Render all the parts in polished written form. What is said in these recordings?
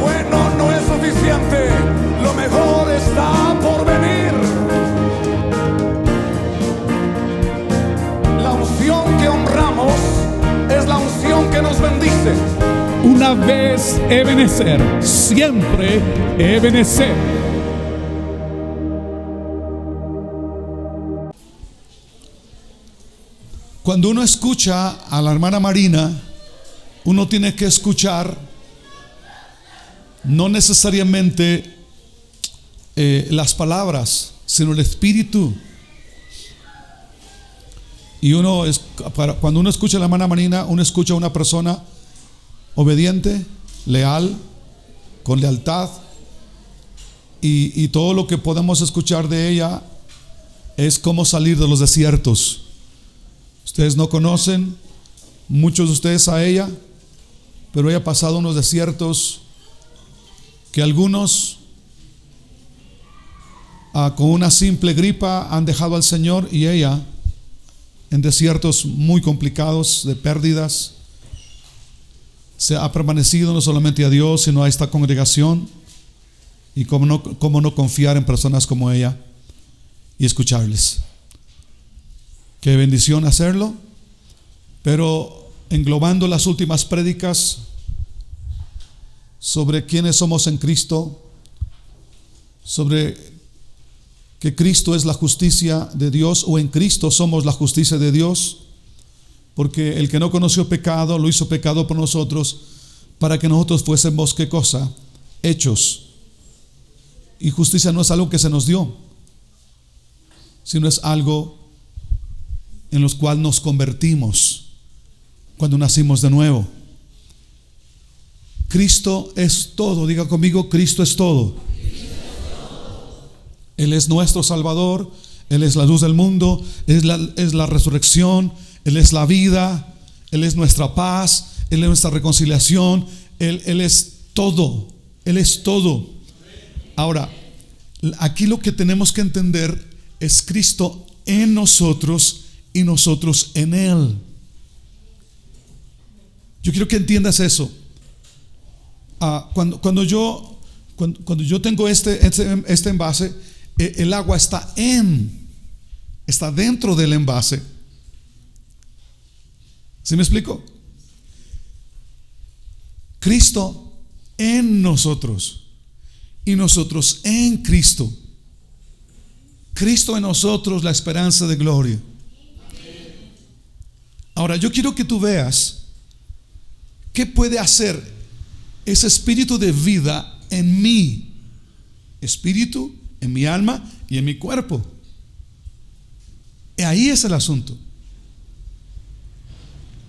Bueno no es suficiente, lo mejor está por venir. La unción que honramos es la unción que nos bendice. Una vez Ebenezer, siempre Ebenezer. Cuando uno escucha a la hermana Marina, uno tiene que escuchar no necesariamente las palabras, sino el espíritu. Y cuando uno escucha a la hermana Marina, uno escucha a una persona obediente, leal, con lealtad, y todo lo que podemos escuchar de ella es cómo salir de los desiertos. Ustedes no conocen, muchos de ustedes, a ella, pero ella ha pasado unos desiertos que algunos con una simple gripa han dejado al Señor, y ella en desiertos muy complicados de pérdidas se ha permanecido no solamente a Dios, sino a esta congregación. Y cómo no confiar en personas como ella y escucharles. Qué bendición hacerlo. Pero englobando las últimas prédicas sobre quiénes somos en Cristo, sobre que Cristo es la justicia de Dios, o en Cristo somos la justicia de Dios, porque el que no conoció pecado lo hizo pecado por nosotros, para que nosotros fuésemos, ¿qué cosa? Hechos. Y justicia no es algo que se nos dio, sino es algo en los cual nos convertimos cuando nacimos de nuevo. Cristo es todo. Diga conmigo, Cristo es todo. Él es nuestro Salvador, Él es la luz del mundo, es la resurrección, Él es la vida, Él es nuestra paz, Él es nuestra reconciliación, Él es todo, Él es todo. Ahora, aquí lo que tenemos que entender es Cristo en nosotros y nosotros en Él. Yo quiero que entiendas eso. Cuando yo tengo este envase, el agua está dentro del envase. ¿Sí me explico? Cristo en nosotros y nosotros en Cristo. Cristo en nosotros, la esperanza de gloria. Ahora yo quiero que tú veas qué puede hacer ese espíritu de vida en mi espíritu, en mi alma y en mi cuerpo. Y ahí es el asunto.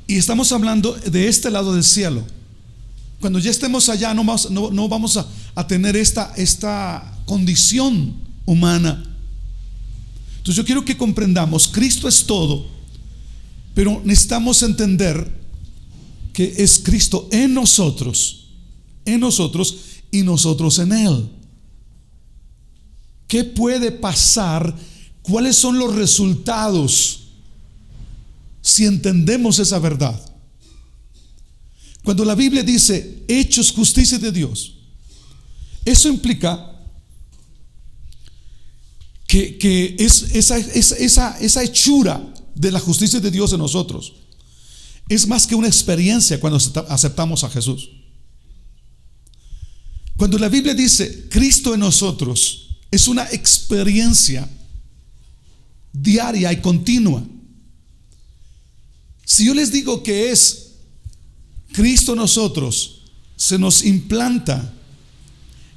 Y estamos hablando de este lado del cielo. Cuando ya estemos allá, no vamos a tener esta condición humana. Entonces yo quiero que comprendamos, Cristo es todo, pero necesitamos entender que es Cristo en nosotros y nosotros en Él. ¿Qué puede pasar? ¿Cuáles son los resultados si entendemos esa verdad? Cuando la Biblia dice hechos justicia de Dios, eso implica que es esa hechura de la justicia de Dios en nosotros es más que una experiencia cuando aceptamos a Jesús. Cuando la Biblia dice Cristo en nosotros, es una experiencia diaria y continua. Si yo les digo que es Cristo en nosotros, se nos implanta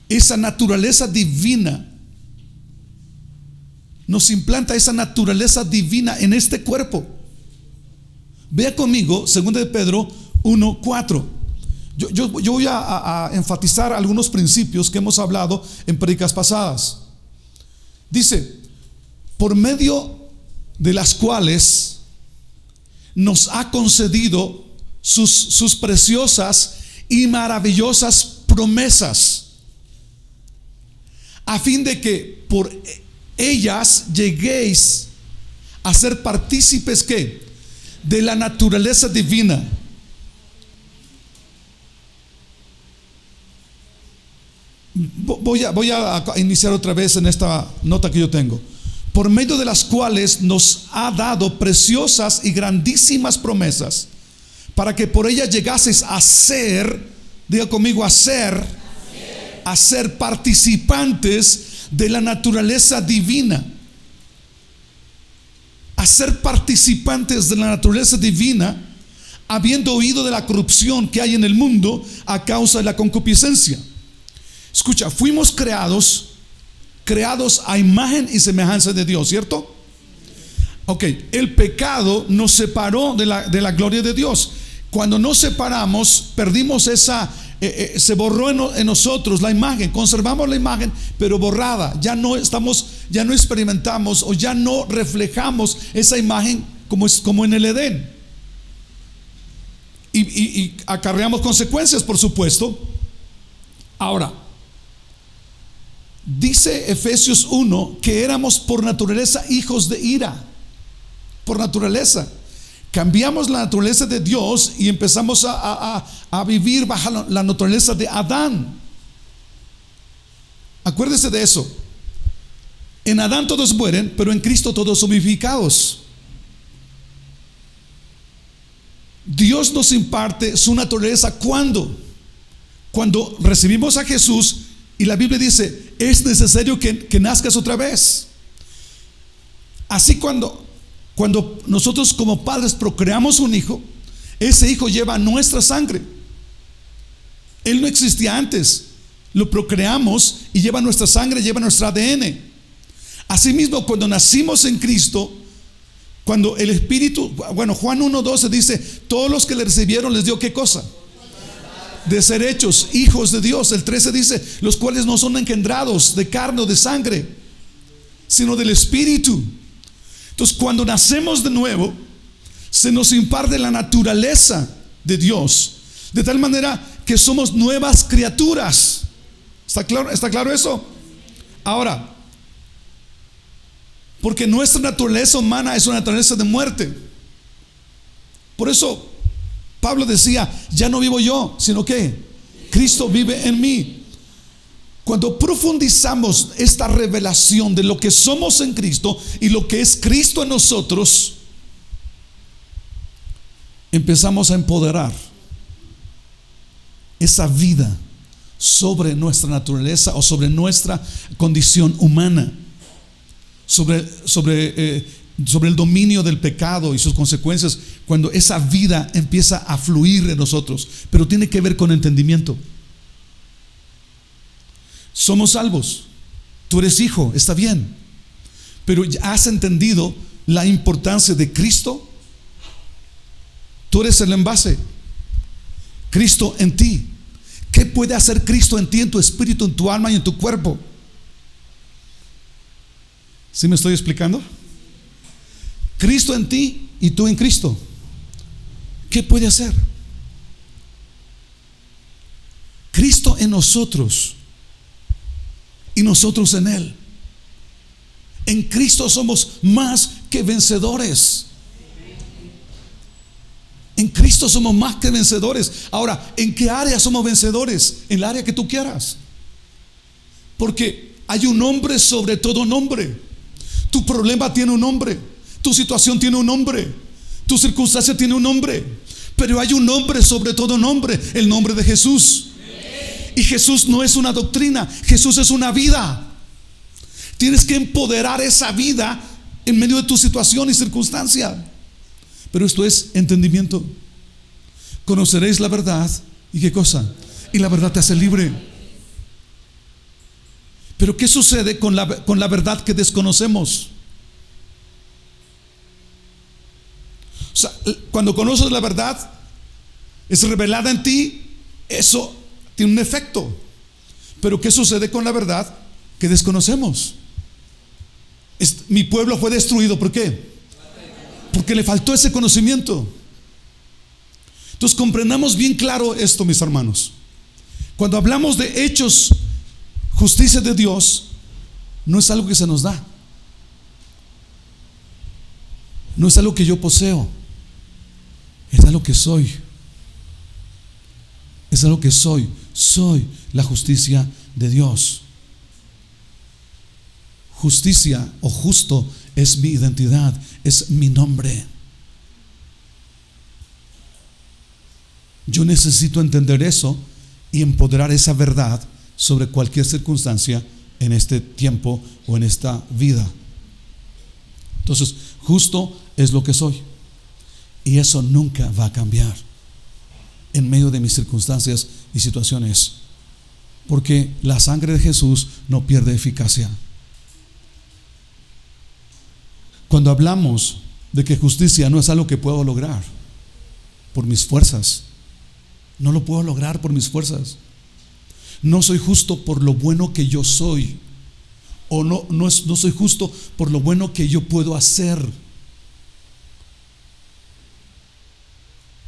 esa naturaleza divina. Nos implanta esa naturaleza divina en este cuerpo. Vea conmigo 2 de Pedro 1:4. Yo voy a enfatizar algunos principios que hemos hablado en prédicas pasadas. Dice, por medio de las cuales nos ha concedido sus preciosas y maravillosas promesas, a fin de que por ellas lleguéis a ser partícipes ¿qué? De la naturaleza divina, Voy a iniciar otra vez en esta nota que yo tengo. Por medio de las cuales nos ha dado preciosas y grandísimas promesas, para que por ellas llegases a ser, diga conmigo, a ser participantes de la naturaleza divina. A ser participantes de la naturaleza divina, habiendo oído de la corrupción que hay en el mundo a causa de la concupiscencia. Escucha, fuimos creados a imagen y semejanza de Dios, ¿cierto? Ok, el pecado nos separó de la gloria de Dios. Cuando nos separamos, perdimos se borró en nosotros la imagen. Conservamos la imagen, pero borrada. Ya no experimentamos o ya no reflejamos esa imagen como en el Edén. Y acarreamos consecuencias, por supuesto. Ahora, dice Efesios 1 que éramos por naturaleza hijos de ira. Por naturaleza. Cambiamos la naturaleza de Dios y empezamos a vivir bajo la naturaleza de Adán. Acuérdese de eso. En Adán todos mueren, pero en Cristo todos son vivificados. Dios nos imparte su naturaleza cuando recibimos a Jesús, y la Biblia dice: es necesario que nazcas otra vez. Así cuando nosotros como padres procreamos un hijo, ese hijo lleva nuestra sangre. Él no existía antes, lo procreamos y lleva nuestra sangre, lleva nuestro ADN. Asimismo, cuando nacimos en Cristo, cuando el Espíritu, Juan 1:12 dice: todos los que le recibieron les dio ¿qué cosa? De ser hechos hijos de Dios. El 13 dice: los cuales no son engendrados de carne o de sangre, sino del Espíritu. Entonces, cuando nacemos de nuevo, se nos imparte la naturaleza de Dios, de tal manera que somos nuevas criaturas. ¿Está claro eso? Ahora, porque nuestra naturaleza humana es una naturaleza de muerte. Por eso Pablo decía: ya no vivo yo, sino que Cristo vive en mí. Cuando profundizamos esta revelación de lo que somos en Cristo y lo que es Cristo en nosotros, empezamos a empoderar esa vida sobre nuestra naturaleza o sobre nuestra condición humana, sobre el dominio del pecado y sus consecuencias. Cuando esa vida empieza a fluir en nosotros, pero tiene que ver con entendimiento. Somos salvos, tú eres hijo, está bien, pero ¿has entendido la importancia de Cristo? Tú eres el envase, Cristo en ti. ¿Qué puede hacer Cristo en ti, en tu espíritu, en tu alma y en tu cuerpo? ¿Sí me estoy explicando? Cristo en ti y tú en Cristo. ¿Qué puede hacer? Cristo en nosotros y nosotros en Él. En Cristo somos más que vencedores. En Cristo somos más que vencedores. Ahora, ¿en qué área somos vencedores? En el área que tú quieras. Porque hay un nombre sobre todo nombre. Tu problema tiene un nombre, tu situación tiene un nombre, tu circunstancia tiene un nombre, pero hay un nombre sobre todo nombre, el nombre de Jesús. Y Jesús no es una doctrina, Jesús es una vida. Tienes que empoderar esa vida en medio de tu situación y circunstancia. Pero esto es entendimiento. Conoceréis la verdad. ¿Y qué cosa? Y la verdad te hace libre. Pero ¿qué sucede con la verdad que desconocemos? O sea, cuando conoces la verdad, es revelada en ti, eso tiene un efecto. Pero ¿qué sucede con la verdad que desconocemos? Mi pueblo fue destruido, ¿por qué? Porque le faltó ese conocimiento. Entonces comprendamos bien claro esto, mis hermanos. Cuando hablamos de hechos, justicia de Dios, no es algo que se nos da, no es algo que yo poseo, es algo que soy. Es algo que soy la justicia de Dios. Justicia o justo es mi identidad, es mi nombre. Yo necesito entender eso y empoderar esa verdad sobre cualquier circunstancia en este tiempo o en esta vida. Entonces, justo es lo que soy, y eso nunca va a cambiar en medio de mis circunstancias y situaciones, porque la sangre de Jesús no pierde eficacia. Cuando hablamos de que justicia no es algo que puedo lograr por mis fuerzas, no lo puedo lograr por mis fuerzas. No soy justo por lo bueno que yo soy, o no soy justo por lo bueno que yo puedo hacer.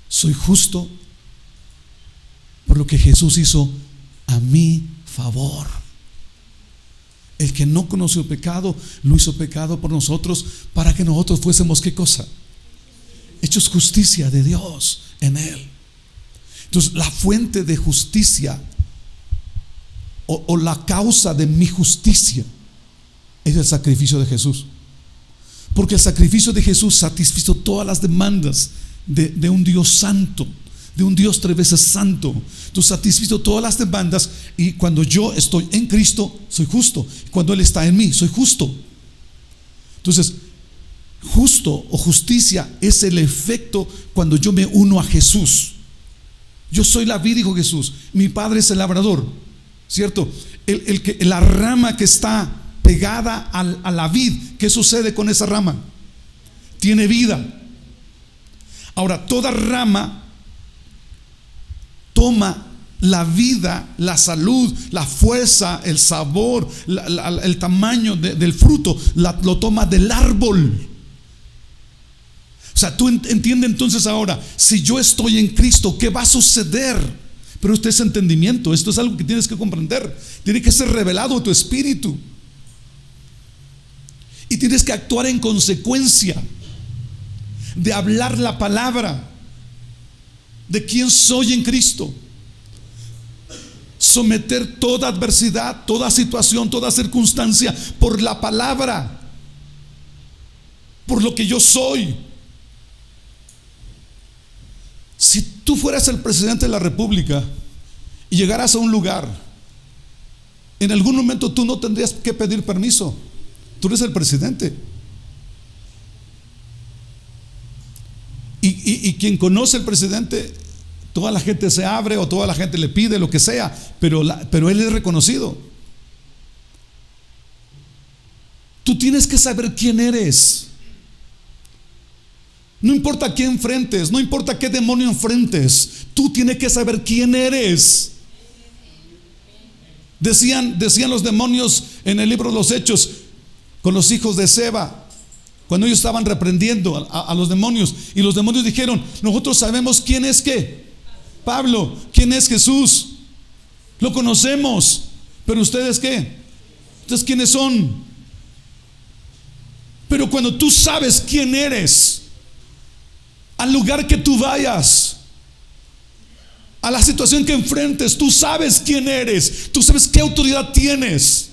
Soy justo por lo que Jesús hizo a mi favor. El que no conoció pecado, lo hizo pecado por nosotros, para que nosotros fuésemos, ¿qué cosa? Hechos justicia de Dios en Él. Entonces, la fuente de justicia o la causa de mi justicia es el sacrificio de Jesús, porque el sacrificio de Jesús satisfizo todas las demandas de un Dios santo, de un Dios 3 veces santo. Entonces satisfizo todas las demandas, y cuando yo estoy en Cristo soy justo, cuando Él está en mí soy justo. Entonces, justo o justicia es el efecto cuando yo me uno a Jesús. Yo soy la vid, dijo Jesús, mi Padre es el labrador, ¿cierto? La rama que está pegada a la vid, ¿qué sucede con esa rama? Tiene vida. Ahora, toda rama toma la vida, la salud, la fuerza, el sabor, el tamaño del fruto, lo toma del árbol. O sea, tú entiendes entonces ahora, si yo estoy en Cristo, ¿qué va a suceder? Pero esto es entendimiento, esto es algo que tienes que comprender, tiene que ser revelado a tu espíritu, y tienes que actuar en consecuencia de hablar la palabra de quién soy en Cristo. Someter toda adversidad, toda situación, toda circunstancia por la palabra, por lo que yo soy. Si tú fueras el presidente de la República y llegaras a un lugar, en algún momento tú no tendrías que pedir permiso. Tú eres el presidente. Y quien conoce al presidente, toda la gente se abre, o toda la gente le pide lo que sea, pero él es reconocido. Tú tienes que saber quién eres. No importa quién enfrentes, no importa qué demonio enfrentes, tú tienes que saber quién eres. Decían los demonios en el libro de los Hechos con los hijos de Seba, cuando ellos estaban reprendiendo a los demonios, y los demonios dijeron: nosotros sabemos quién es ¿qué? Pablo. ¿Quién es Jesús? Lo conocemos, pero ustedes ¿qué? ¿Ustedes quiénes son? Pero cuando tú sabes quién eres, al lugar que tú vayas, a la situación que enfrentes, tú sabes quién eres, tú sabes qué autoridad tienes.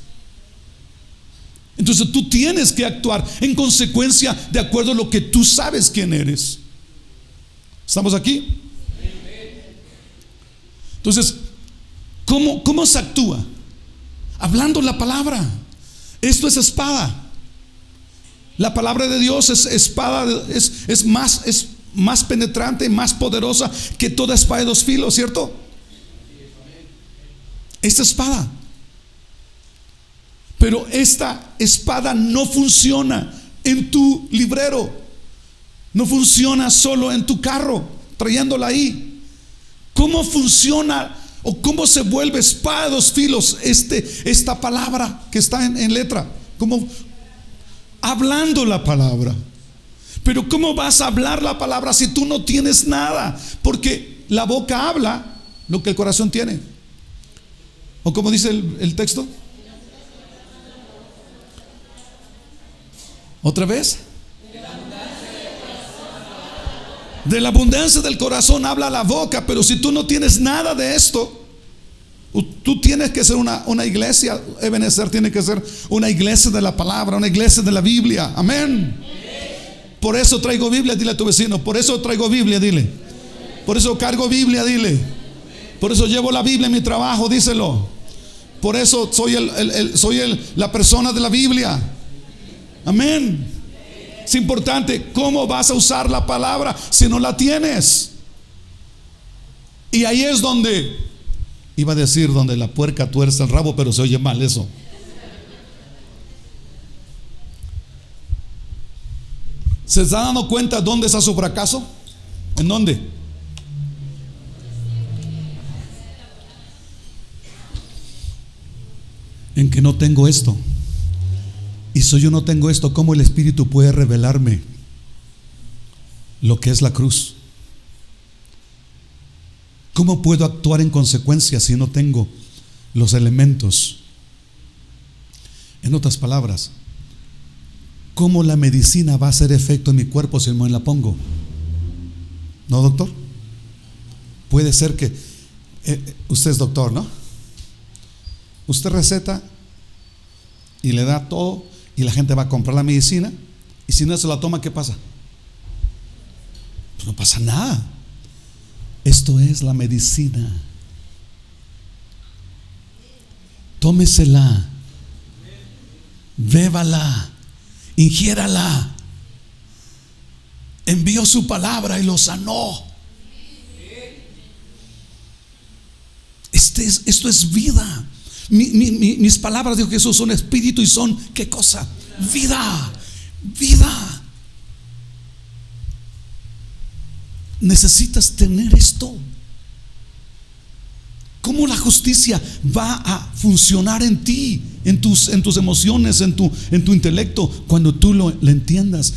Entonces tú tienes que actuar en consecuencia de acuerdo a lo que tú sabes quién eres. ¿Estamos aquí? Entonces, ¿cómo se actúa? Hablando la palabra. Esto es espada. La palabra de Dios es espada, es más penetrante, más poderosa que toda espada de dos filos, ¿cierto? Esta espada. Pero esta espada no funciona en tu librero, no funciona solo en tu carro, trayéndola ahí. ¿Cómo funciona o cómo se vuelve espada de dos filos esta palabra que está en letra? ¿Cómo? Hablando la palabra. Pero ¿cómo vas a hablar la palabra si tú no tienes nada? Porque la boca habla lo que el corazón tiene. ¿O como dice el texto? ¿Otra vez? De la abundancia del corazón habla la boca. Pero si tú no tienes nada de esto, Tú tienes que ser una iglesia. Ebenecer tiene que ser una iglesia de la palabra, una iglesia de la Biblia. Amén. Por eso traigo Biblia, dile a tu vecino. Por eso traigo Biblia, dile. Por eso cargo Biblia, dile. Por eso llevo la Biblia en mi trabajo, díselo. Por eso soy la persona de la Biblia. Amén. Es importante. ¿Cómo vas a usar la palabra si no la tienes? Y ahí es donde, iba a decir, donde la puerca tuerce el rabo, pero se oye mal eso. ¿Se está dando cuenta dónde está su fracaso? ¿En dónde? En que no tengo esto. Y si yo no tengo esto, ¿cómo el Espíritu puede revelarme lo que es la cruz? ¿Cómo puedo actuar en consecuencia si no tengo los elementos? En otras palabras, ¿cómo la medicina va a hacer efecto en mi cuerpo si no me la pongo? ¿No, doctor? Puede ser que usted es doctor, ¿no? Usted receta y le da todo, y la gente va a comprar la medicina, y si no se la toma, ¿qué pasa? Pues no pasa nada. Esto es la medicina. Tómesela, bébala, ingiérala. Envió su palabra y lo sanó. Esto es vida. Mis palabras, dijo Jesús, son espíritu y son, ¿qué cosa? Vida. Vida. Necesitas tener esto. ¿Cómo la justicia va a funcionar en ti, en tus emociones, en tu intelecto, cuando tú lo entiendas?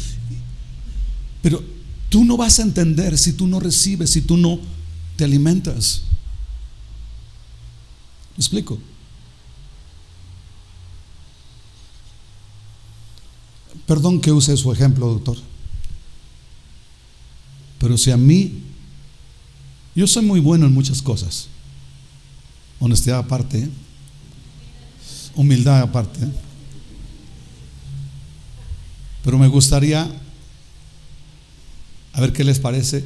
Pero tú no vas a entender si tú no recibes, si tú no te alimentas. ¿Me explico? Perdón que use su ejemplo, doctor, pero si a mí, yo soy muy bueno en muchas cosas, honestidad aparte, humildad aparte, pero me gustaría, a ver qué les parece,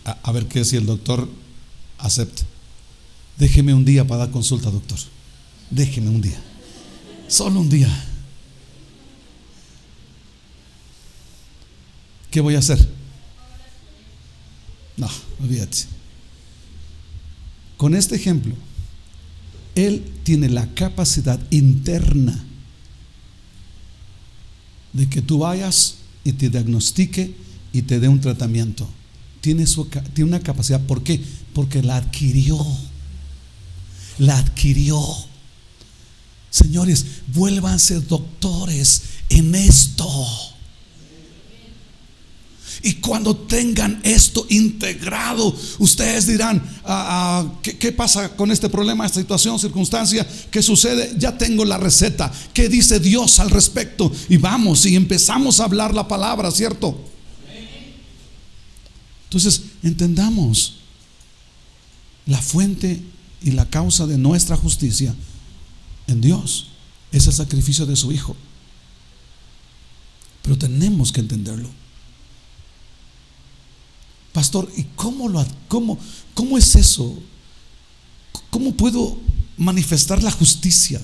a ver qué si el doctor acepta. Déjeme un día para dar consulta, doctor. Déjeme un día, solo un día. ¿Qué voy a hacer? No, olvídate. Con este ejemplo, él tiene la capacidad interna de que tú vayas y te diagnostique y te dé un tratamiento. Tiene una capacidad. ¿Por qué? Porque la adquirió. La adquirió. Señores, vuélvanse doctores en esto. Y cuando tengan esto integrado, ustedes dirán, ¿qué pasa con este problema, esta situación, circunstancia? ¿Qué sucede? Ya tengo la receta. ¿Qué dice Dios al respecto? Y vamos y empezamos a hablar la palabra, ¿cierto? Entonces, entendamos la fuente y la causa de nuestra justicia en Dios es el sacrificio de su Hijo. Pero tenemos que entenderlo. Pastor, ¿y cómo es eso? ¿Cómo puedo manifestar la justicia?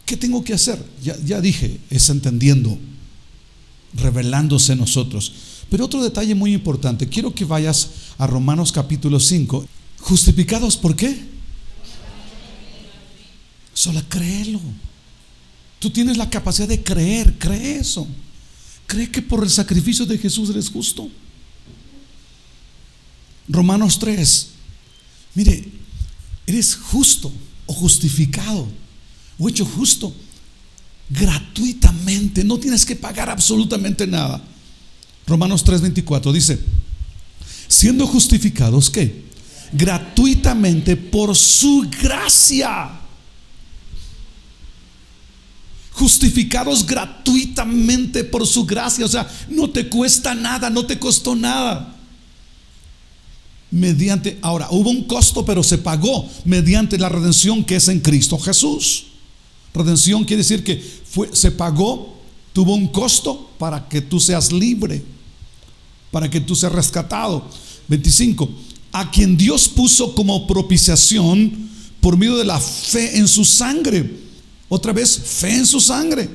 ¿Qué tengo que hacer? Ya dije, es entendiendo, revelándose en nosotros. Pero otro detalle muy importante, quiero que vayas a Romanos capítulo 5. ¿Justificados por qué? Solo créelo. Tú tienes la capacidad de creer, cree eso. ¿Cree que por el sacrificio de Jesús eres justo? Romanos 3. Mire, eres justo o justificado o hecho justo gratuitamente. No tienes que pagar absolutamente nada. Romanos 3:24 dice: siendo justificados, ¿qué? Gratuitamente por su gracia. Justificados gratuitamente por su gracia. O sea, no te cuesta nada, no te costó nada. Ahora, hubo un costo, pero se pagó mediante la redención que es en Cristo Jesús. Redención quiere decir que se pagó, tuvo un costo para que tú seas libre, para que tú seas rescatado. 25. A quien Dios puso como propiciación por medio de la fe en su sangre. Otra vez, fe en su sangre,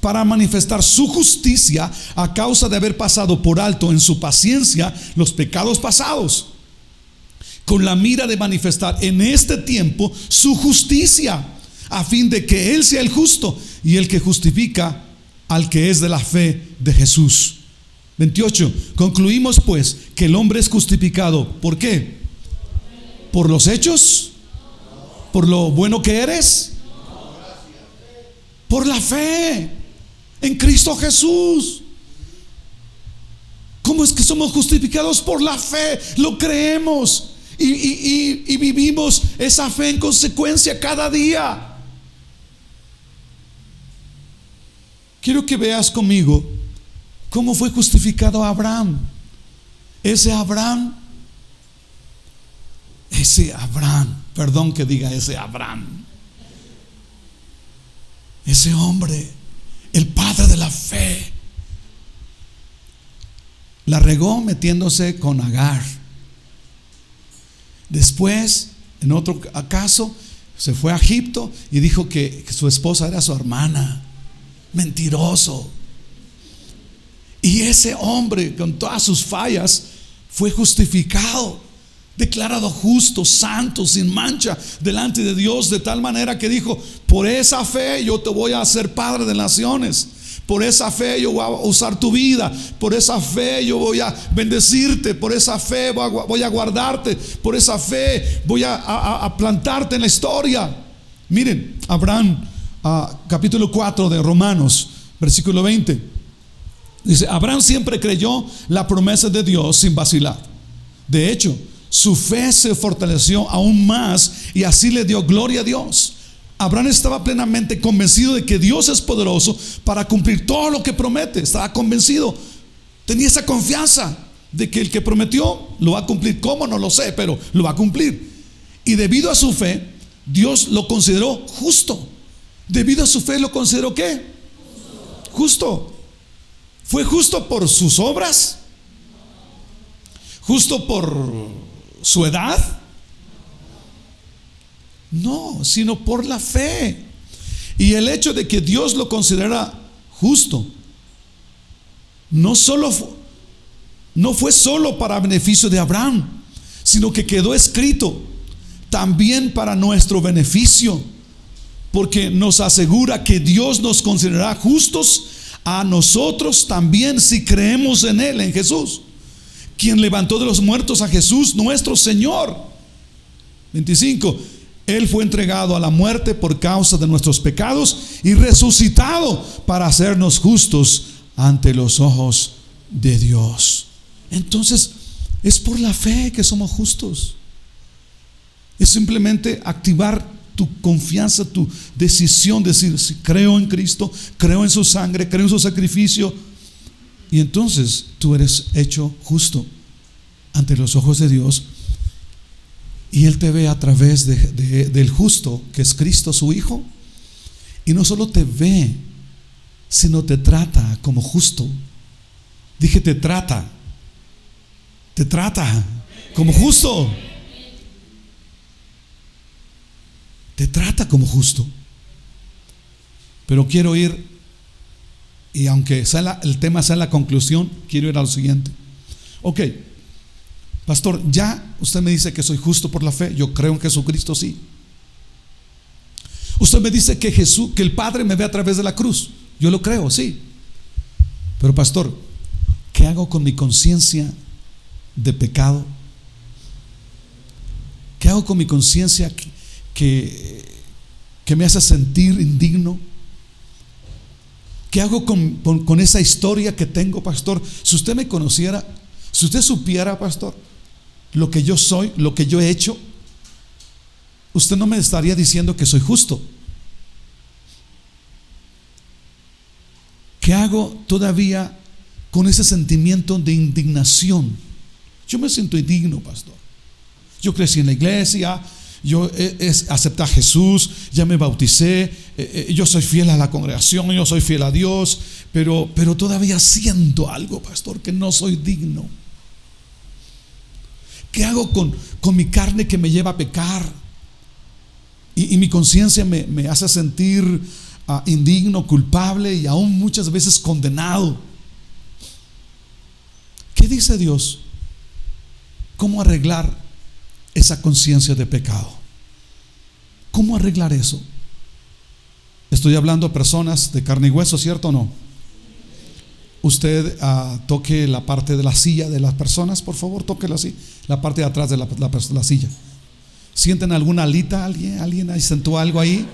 para manifestar su justicia a causa de haber pasado por alto en su paciencia los pecados pasados, con la mira de manifestar en este tiempo su justicia, a fin de que Él sea el justo y el que justifica al que es de la fe de Jesús. 28. Concluimos pues que el hombre es justificado. ¿Por qué? ¿Por los hechos? ¿Por lo bueno que eres? Por la fe en Cristo Jesús. ¿Cómo es que somos justificados? Por la fe. Lo creemos y vivimos esa fe en consecuencia cada día. Quiero que veas conmigo cómo fue justificado Abraham. Ese Abraham, perdón que diga ese Abraham, ese hombre, el padre de la fe, la regó metiéndose con Agar. Después, en otro caso, se fue a Egipto y dijo que su esposa era su hermana. Mentiroso. Y ese hombre, con todas sus fallas, fue justificado, declarado justo, santo, sin mancha delante de Dios, de tal manera que dijo: por esa fe yo te voy a hacer padre de naciones, por esa fe yo voy a usar tu vida, por esa fe yo voy a bendecirte, por esa fe voy a guardarte, por esa fe voy a plantarte en la historia. Miren, Abraham, capítulo 4 de Romanos, versículo 20, dice: Abraham siempre creyó la promesa de Dios sin vacilar. De hecho, su fe se fortaleció aún más y así le dio gloria a Dios. Abraham estaba plenamente convencido de que Dios es poderoso para cumplir todo lo que promete. Estaba convencido, tenía esa confianza de que el que prometió lo va a cumplir. ¿Cómo? No lo sé, pero lo va a cumplir. Y debido a su fe, Dios lo consideró justo. Debido a su fe, lo consideró ¿qué? Justo. ¿Fue justo por sus obras? ¿Justo por su edad? No, sino por la fe. Y el hecho de que Dios lo considera justo no fue solo para beneficio de Abraham, sino que quedó escrito también para nuestro beneficio, porque nos asegura que Dios nos considerará justos a nosotros también si creemos en Él, en Jesús, quien levantó de los muertos a Jesús nuestro Señor. 25. Él fue entregado a la muerte por causa de nuestros pecados y resucitado para hacernos justos ante los ojos de Dios. Entonces, es por la fe que somos justos. Es simplemente activar tu confianza, tu decisión, decir: si creo en Cristo, creo en su sangre, creo en su sacrificio, y entonces tú eres hecho justo ante los ojos de Dios. Y Él te ve a través del justo, que es Cristo su Hijo. Y no solo te ve, sino te trata como justo. Dije, te trata como justo. Te trata como justo. Pero quiero ir, y aunque el tema sea la conclusión, quiero ir a lo siguiente. Ok, pastor, ya usted me dice que soy justo por la fe. Yo creo en Jesucristo, sí. Usted me dice que el Padre me ve a través de la cruz. Yo lo creo, sí. Pero pastor, ¿qué hago con mi conciencia de pecado? ¿Qué hago con mi conciencia que me hace sentir indigno? ¿Qué hago con esa historia que tengo, pastor? Si usted me conociera, si usted supiera, pastor, lo que yo soy, lo que yo he hecho, usted no me estaría diciendo que soy justo. ¿Qué hago todavía con ese sentimiento de indignación Yo me siento indigno, pastor. Yo crecí en la iglesia, yo acepté a Jesús, ya me bauticé, yo soy fiel a la congregación, yo soy fiel a Dios, pero todavía siento algo, pastor, que no soy digno. ¿Qué hago con mi carne que me lleva a pecar? Y mi conciencia me hace sentir indigno, culpable y aún muchas veces condenado. ¿Qué dice Dios? ¿Cómo arreglar esa conciencia de pecado? ¿Cómo arreglar eso? Estoy hablando a personas de carne y hueso, ¿cierto o no? Usted toque la parte de la silla de las personas, por favor, tóquela así, la parte de atrás de la silla. ¿Sienten alguna alita? ¿Alguien ahí sentó algo ahí?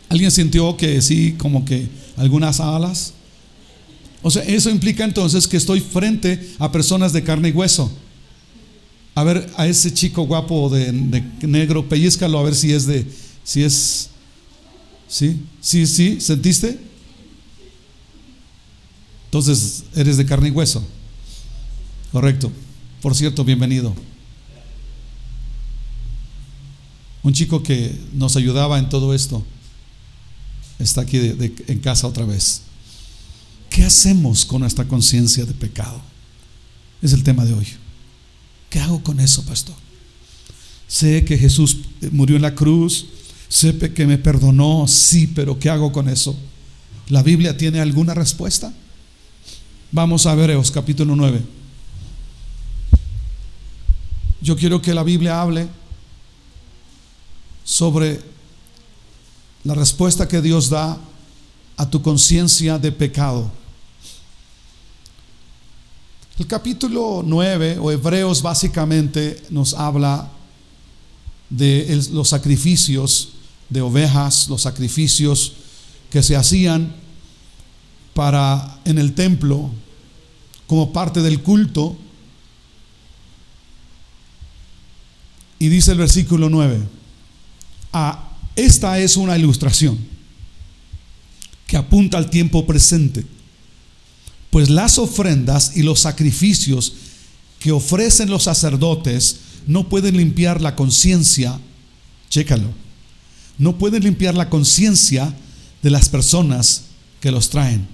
¿Alguien sintió que sí, como que algunas alas? O sea, eso implica entonces que estoy frente a personas de carne y hueso. A ver, a ese chico guapo de negro, pellízcalo a ver si es ¿sí? ¿Sentiste? Entonces, eres de carne y hueso. Correcto. Por cierto, bienvenido. Un chico que nos ayudaba en todo esto está aquí en casa otra vez. ¿Qué hacemos con nuestra conciencia de pecado? Es el tema de hoy. ¿Qué hago con eso, pastor? Sé que Jesús murió en la cruz, sé que me perdonó, sí, pero ¿qué hago con eso? ¿La Biblia tiene alguna respuesta? Vamos a Hebreos capítulo 9. Yo quiero que la Biblia hable sobre la respuesta que Dios da a tu conciencia de pecado. El capítulo 9 o Hebreos básicamente nos habla de los sacrificios de ovejas, los sacrificios que se hacían en el templo como parte del culto. Y dice el versículo 9: esta es una ilustración que apunta al tiempo presente, pues las ofrendas y los sacrificios que ofrecen los sacerdotes no pueden limpiar la conciencia. Chécalo. No pueden limpiar la conciencia de las personas que los traen.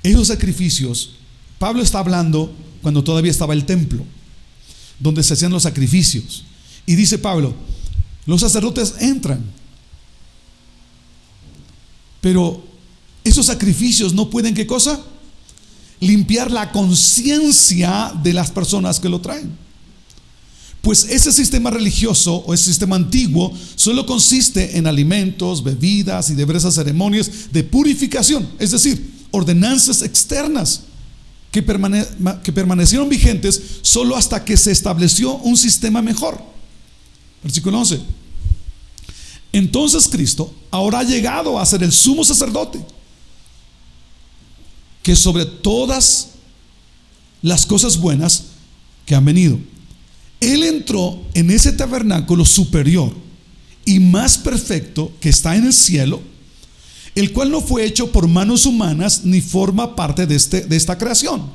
Esos sacrificios, Pablo está hablando cuando todavía estaba el templo, donde se hacían los sacrificios. Y dice Pablo, los sacerdotes entran, pero esos sacrificios no pueden, ¿qué cosa? Limpiar la conciencia de las personas que lo traen. Pues ese sistema religioso o ese sistema antiguo solo consiste en alimentos, bebidas y diversas ceremonias de purificación, es decir, ordenanzas externas que permanecieron vigentes solo hasta que se estableció un sistema mejor. Versículo 11. Entonces Cristo ahora ha llegado a ser el sumo sacerdote, que sobre todas las cosas buenas que han venido, Él entró en ese tabernáculo superior y más perfecto que está en el cielo, el cual no fue hecho por manos humanas ni forma parte de esta creación.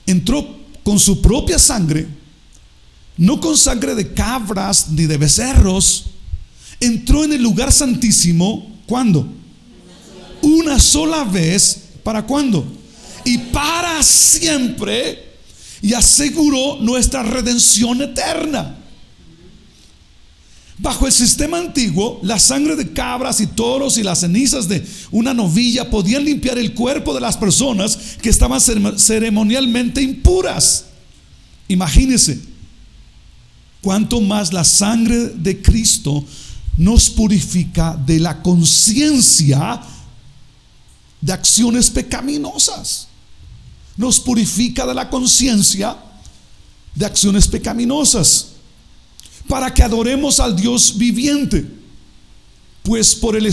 Entró con su propia sangre, no con sangre de cabras ni de becerros. Entró en el lugar santísimo, ¿cuándo? Una sola vez. ¿Para cuándo? Y para siempre. Y aseguró nuestra redención eterna. Bajo el sistema antiguo, la sangre de cabras y toros y las cenizas de una novilla podían limpiar el cuerpo de las personas que estaban ceremonialmente impuras. Imagínense cuánto más la sangre de Cristo nos purifica de la conciencia de acciones pecaminosas. Nos purifica de la conciencia de acciones pecaminosas, para que adoremos al Dios viviente. Pues por el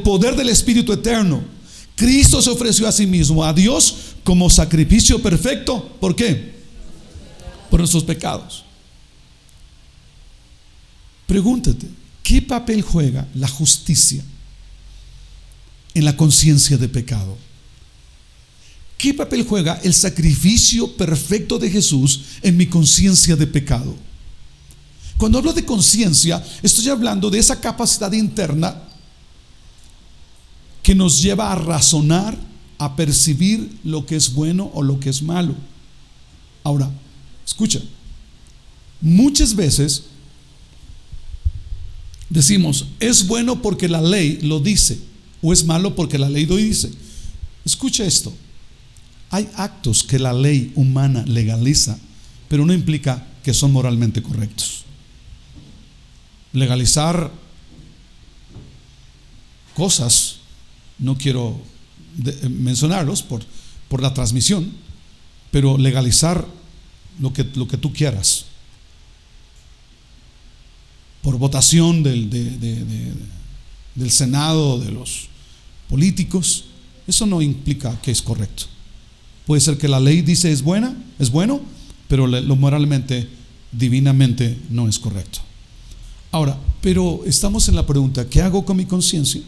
poder del Espíritu eterno, Cristo se ofreció a sí mismo a Dios como sacrificio perfecto. ¿Por qué? Por nuestros pecados. Pregúntate, ¿qué papel juega la justicia en la conciencia de pecado? ¿qué papel juega el sacrificio perfecto de Jesús en mi conciencia de pecado? Cuando hablo de conciencia, estoy hablando de esa capacidad interna que nos lleva a razonar, a percibir lo que es bueno o lo que es malo. Ahora, escucha, muchas veces decimos, es bueno porque la ley lo dice, o es malo porque la ley lo dice. Escucha esto, hay actos que la ley humana legaliza, pero no implica que son moralmente correctos. Legalizar cosas, no quiero mencionarlos por la transmisión, pero legalizar lo que tú quieras por votación del Senado, de los políticos, eso no implica que es correcto. Puede ser que la ley dice es bueno, pero lo moralmente, divinamente no es correcto. Ahora, pero estamos en la pregunta, ¿qué hago con mi conciencia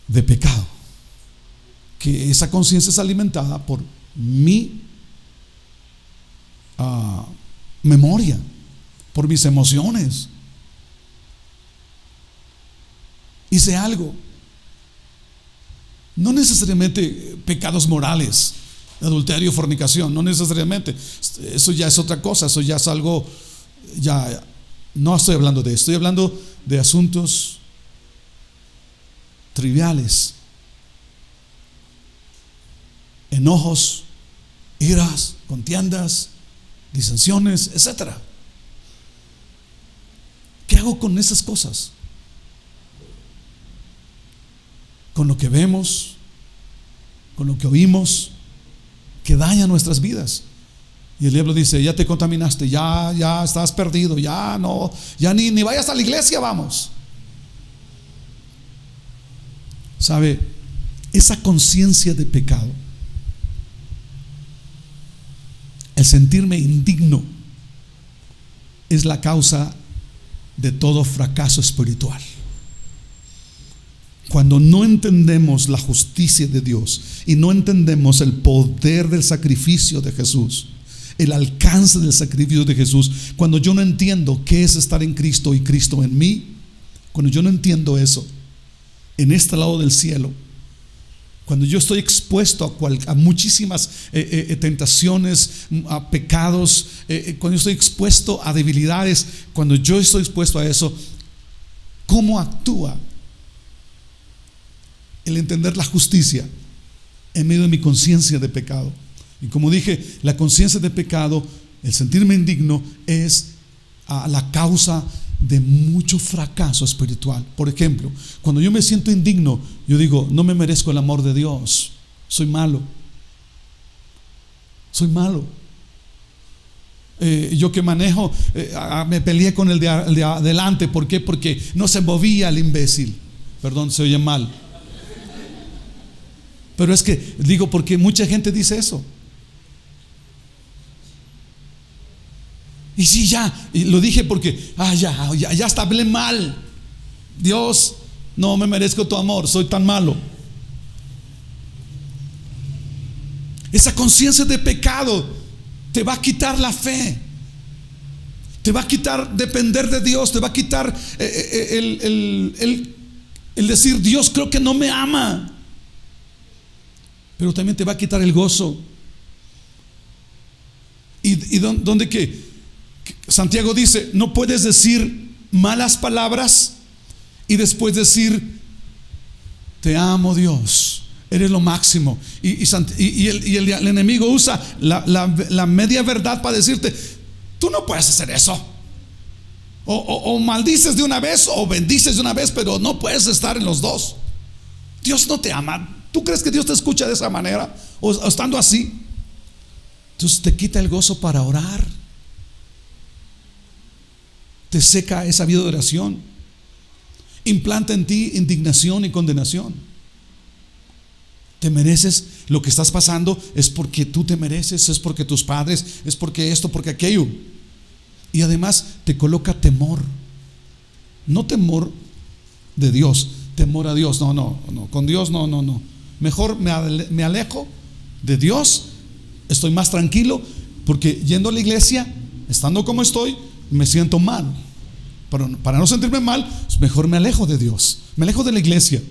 de pecado? Que esa conciencia es alimentada por mi memoria, por mis emociones. Hice algo, no necesariamente pecados morales, adulterio, fornicación, no necesariamente, eso ya es otra cosa, eso ya es algo, ya no estoy hablando de esto, estoy hablando de asuntos triviales, enojos, iras, contiendas, disensiones, etcétera. ¿Qué hago con esas cosas? Con lo que vemos, con lo que oímos, que daña nuestras vidas. Y el diablo dice, ya te contaminaste, ya estás perdido, ya no, ya ni vayas a la iglesia, vamos. ¿Sabe? Esa conciencia de pecado, el sentirme indigno, es la causa de todo fracaso espiritual. Cuando no entendemos la justicia de Dios y no entendemos el poder del sacrificio de Jesús, el alcance del sacrificio de Jesús, cuando yo no entiendo qué es estar en Cristo y Cristo en mí, cuando yo no entiendo eso, en este lado del cielo, cuando yo estoy expuesto a muchísimas tentaciones, a pecados, cuando yo estoy expuesto a debilidades, cuando yo estoy expuesto a eso, ¿cómo actúa el entender la justicia en medio de mi conciencia de pecado? Y como dije, la conciencia de pecado, el sentirme indigno, es la causa de mucho fracaso espiritual. Por ejemplo, cuando yo me siento indigno, yo digo, no me merezco el amor de Dios, soy malo. Yo que manejo, me peleé con el de adelante. ¿Por qué? Porque no se movía el imbécil. Perdón, se oye mal, pero es que digo, porque mucha gente dice eso. Y sí, y lo dije porque ya hasta hablé mal. Dios, no me merezco tu amor, soy tan malo. Esa conciencia de pecado te va a quitar la fe, te va a quitar depender de Dios, te va a quitar el decir, Dios creo que no me ama. Pero también te va a quitar el gozo. Y donde que Santiago dice, no puedes decir malas palabras y después decir, te amo Dios, eres lo máximo. Y el enemigo usa la media verdad para decirte, tú no puedes hacer eso. O maldices de una vez o bendices de una vez, pero no puedes estar en los dos. Dios no te ama. ¿Tú crees que Dios te escucha de esa manera? O estando así. Entonces te quita el gozo para orar, te seca esa vida de oración, implanta en ti indignación y condenación. Te mereces lo que estás pasando, es porque tú te mereces, es porque tus padres, es porque esto, porque aquello. Y además te coloca temor, no temor de Dios, temor a Dios, no, con Dios no. mejor me alejo de Dios, estoy más tranquilo, porque yendo a la iglesia, estando como estoy, me siento mal. Pero para no sentirme mal, mejor me alejo de Dios, me alejo de la iglesia.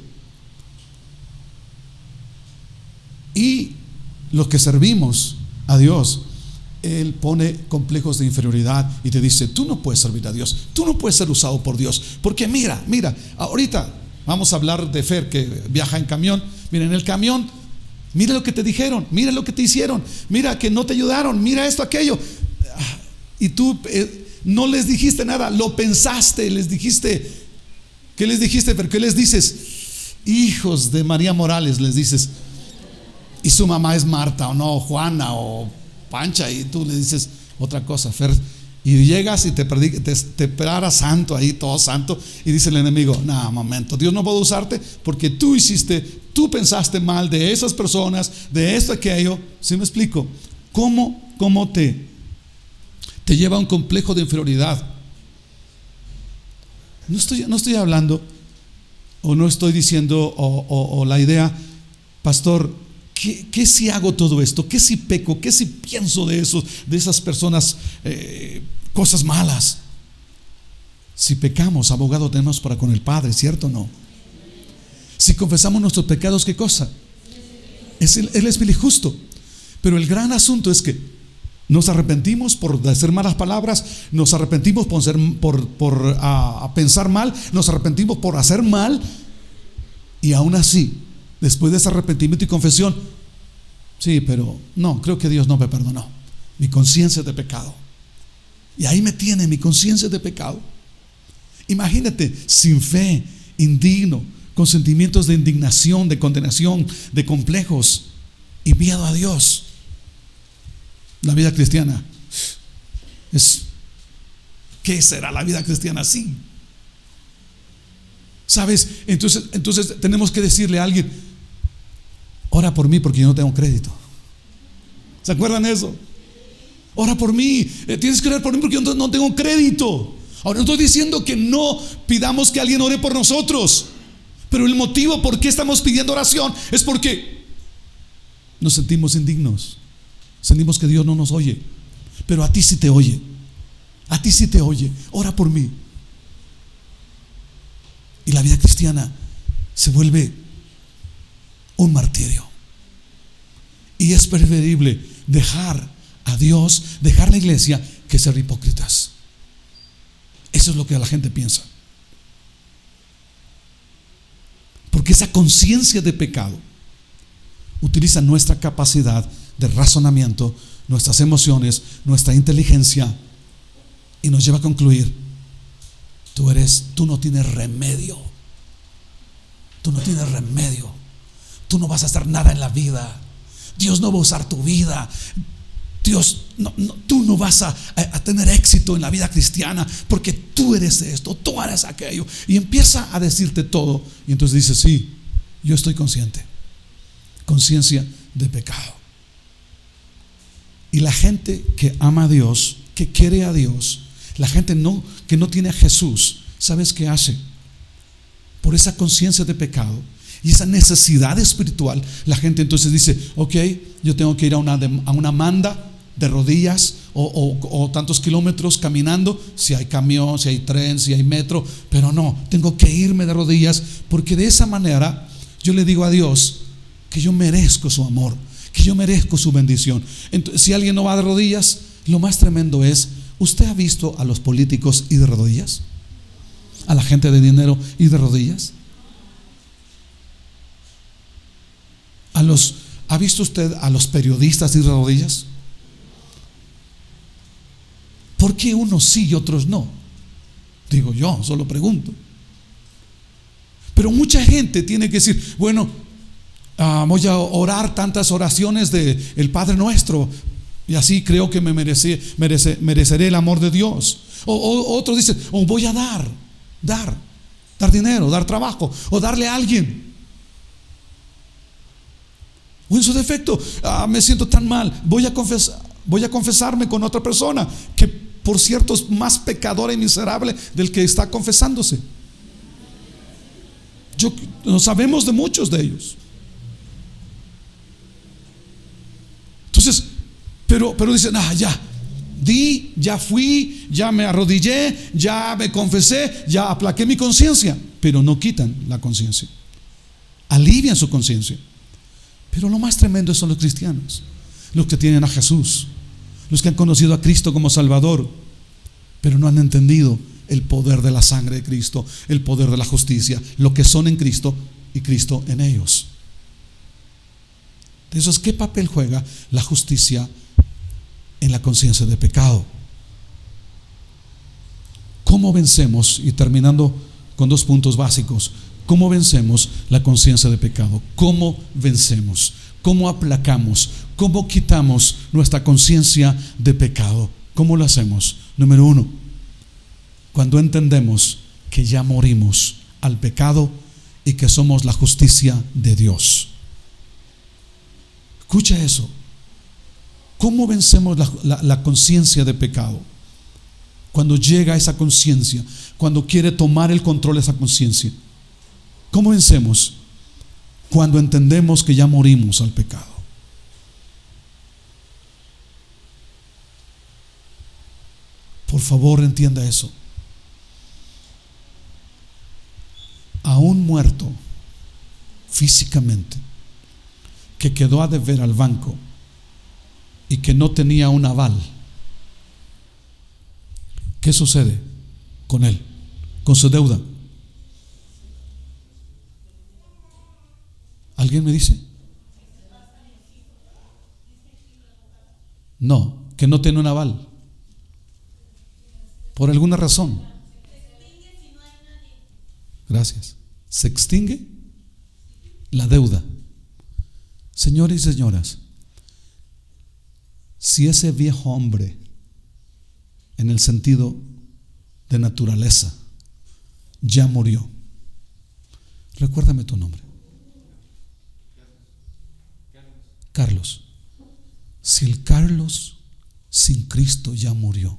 Y los que servimos a Dios, Él pone complejos de inferioridad y te dice: tú no puedes servir a Dios, tú no puedes ser usado por Dios, porque mira, ahorita vamos a hablar de Fer, que viaja en camión. Mira, en el camión, mira lo que te dijeron, mira lo que te hicieron, mira que no te ayudaron, mira esto, aquello. Y tú no les dijiste nada, lo pensaste, les dijiste. ¿Qué les dijiste? ¿Pero qué les dices? Hijos de María Morales, les dices. Y su mamá es Marta, o no, Juana o Pancha, y tú le dices otra cosa, Fer. Y llegas y te paras santo ahí, todo santo, y dice el enemigo: no, momento, Dios no puede usarte porque tú pensaste mal de esas personas, de esto, aquello. ¿Sí me explico? ¿Cómo te lleva a un complejo de inferioridad? No estoy hablando, o no estoy diciendo, o la idea, pastor, ¿qué si hago todo esto? ¿Qué si peco? ¿Qué si pienso de esas personas cosas malas? Si pecamos, abogado tenemos para con el Padre, ¿cierto o no? Si confesamos nuestros pecados, ¿qué cosa? Él es fiel y justo. Pero el gran asunto es que nos arrepentimos por decir malas palabras, nos arrepentimos por pensar mal, nos arrepentimos por hacer mal, y aún así, después de ese arrepentimiento y confesión, sí, pero no, creo que Dios no me perdonó. Mi conciencia es de pecado. Y ahí me tiene, mi conciencia es de pecado. Imagínate, sin fe, indigno, con sentimientos de indignación, de condenación, de complejos y miedo a Dios. La vida cristiana ¿qué será la vida cristiana así? ¿Sabes? Entonces tenemos que decirle a alguien: ora por mí porque yo no tengo crédito. ¿Se acuerdan de eso? Ora por mí, tienes que orar por mí porque yo no tengo crédito. Ahora, no estoy diciendo que no pidamos que alguien ore por nosotros, pero el motivo por qué estamos pidiendo oración es porque nos sentimos indignos, sentimos que Dios no nos oye. Pero a ti sí te oye, a ti sí te oye. Ora por mí. Y la vida cristiana se vuelve un martirio. Y es preferible dejar a Dios, dejar la iglesia, que ser hipócritas. Eso es lo que la gente piensa. Porque esa conciencia de pecado utiliza nuestra capacidad de razonamiento, nuestras emociones, nuestra inteligencia, y nos lleva a concluir: tú no tienes remedio. Tú no tienes remedio. Tú no vas a hacer nada en la vida. Dios no va a usar tu vida. Tú no vas a tener éxito en la vida cristiana porque tú eres esto, tú eres aquello. Y empieza a decirte todo. Y entonces dices: sí, yo estoy consciente. Conciencia de pecado. Y la gente que ama a Dios, que quiere a Dios, la gente que no tiene a Jesús, ¿sabes qué hace? Por esa conciencia de pecado y esa necesidad espiritual, la gente entonces dice: ok, yo tengo que ir a una manda de rodillas o tantos kilómetros caminando, si hay camión, si hay tren, si hay metro, pero no, tengo que irme de rodillas, porque de esa manera yo le digo a Dios que yo merezco su amor, que yo merezco su bendición. Entonces, si alguien no va de rodillas, lo más tremendo es: ¿usted ha visto a los políticos ir de rodillas? ¿A la gente de dinero ir de rodillas? ¿Ha visto usted a los periodistas ir de rodillas? ¿Por qué unos sí y otros no? Digo yo, solo pregunto. Pero mucha gente tiene que decir: bueno, voy a orar tantas oraciones del Padre Nuestro, y así creo que me mereceré el amor de Dios. O otros dicen: voy a dar dinero, dar trabajo, o darle a alguien. O en su defecto, me siento tan mal, voy a confesarme con otra persona que por cierto es más pecadora y miserable del que está confesándose. No sabemos de muchos de ellos. Entonces, pero dicen, ya di, ya fui, ya me arrodillé, ya me confesé, ya aplaqué mi conciencia. Pero no quitan la conciencia, alivian su conciencia. Pero lo más tremendo son los cristianos, los que tienen a Jesús, los que han conocido a Cristo como Salvador, pero no han entendido el poder de la sangre de Cristo, el poder de la justicia, lo que son en Cristo y Cristo en ellos. Entonces, ¿qué papel juega la justicia en la conciencia de pecado? ¿Cómo vencemos? Y terminando con 2 puntos básicos. ¿Cómo vencemos la conciencia de pecado? ¿Cómo vencemos? ¿Cómo aplacamos? ¿Cómo quitamos nuestra conciencia de pecado? ¿Cómo lo hacemos? Número 1, cuando entendemos que ya morimos al pecado y que somos la justicia de Dios. Escucha eso. ¿Cómo vencemos la conciencia de pecado? Cuando llega esa conciencia, cuando quiere tomar el control de esa conciencia. ¿Cómo vencemos? Cuando entendemos que ya morimos al pecado. Por favor, entienda eso. Aún muerto físicamente, que quedó a deber al banco y que no tenía un aval, ¿qué sucede con él, con su deuda? ¿Alguien me dice? No, que no tiene un aval por alguna razón. Gracias. Se extingue la deuda. Señores y señoras, si ese viejo hombre, en el sentido de naturaleza, ya murió, recuérdame tu nombre. Carlos. Si el Carlos sin Cristo ya murió,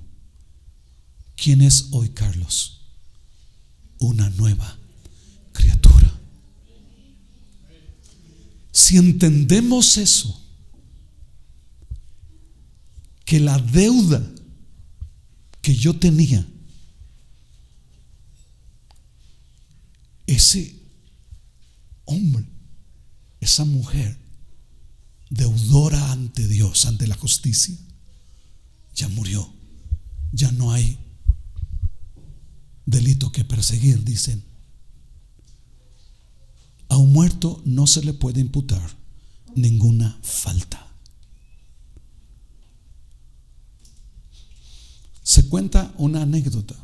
¿quién es hoy Carlos? Una nueva criatura. Si entendemos eso, que la deuda que yo tenía, ese hombre, esa mujer deudora ante Dios, ante la justicia, ya murió, ya no hay delito que perseguir, dicen. A un muerto no se le puede imputar ninguna falta. Se cuenta una anécdota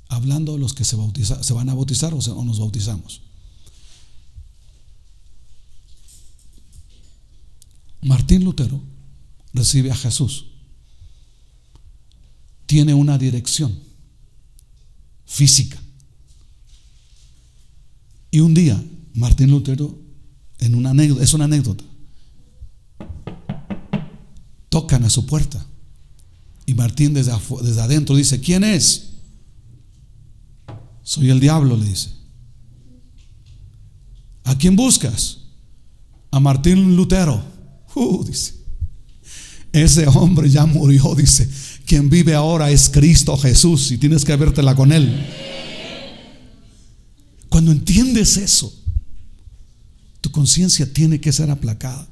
hablando de los que se van a bautizar o nos bautizamos. Martín Lutero recibe a Jesús, tiene una dirección física, y un día Martín Lutero, en una anécdota, es una anécdota, tocan a su puerta y Martín desde adentro dice: ¿quién es? Soy el diablo, le dice. ¿A quién buscas? A Martín Lutero. Dice, ese hombre ya murió, dice. Quien vive ahora es Cristo Jesús y tienes que vértela con Él. Cuando entiendes eso, tu conciencia tiene que ser aplacada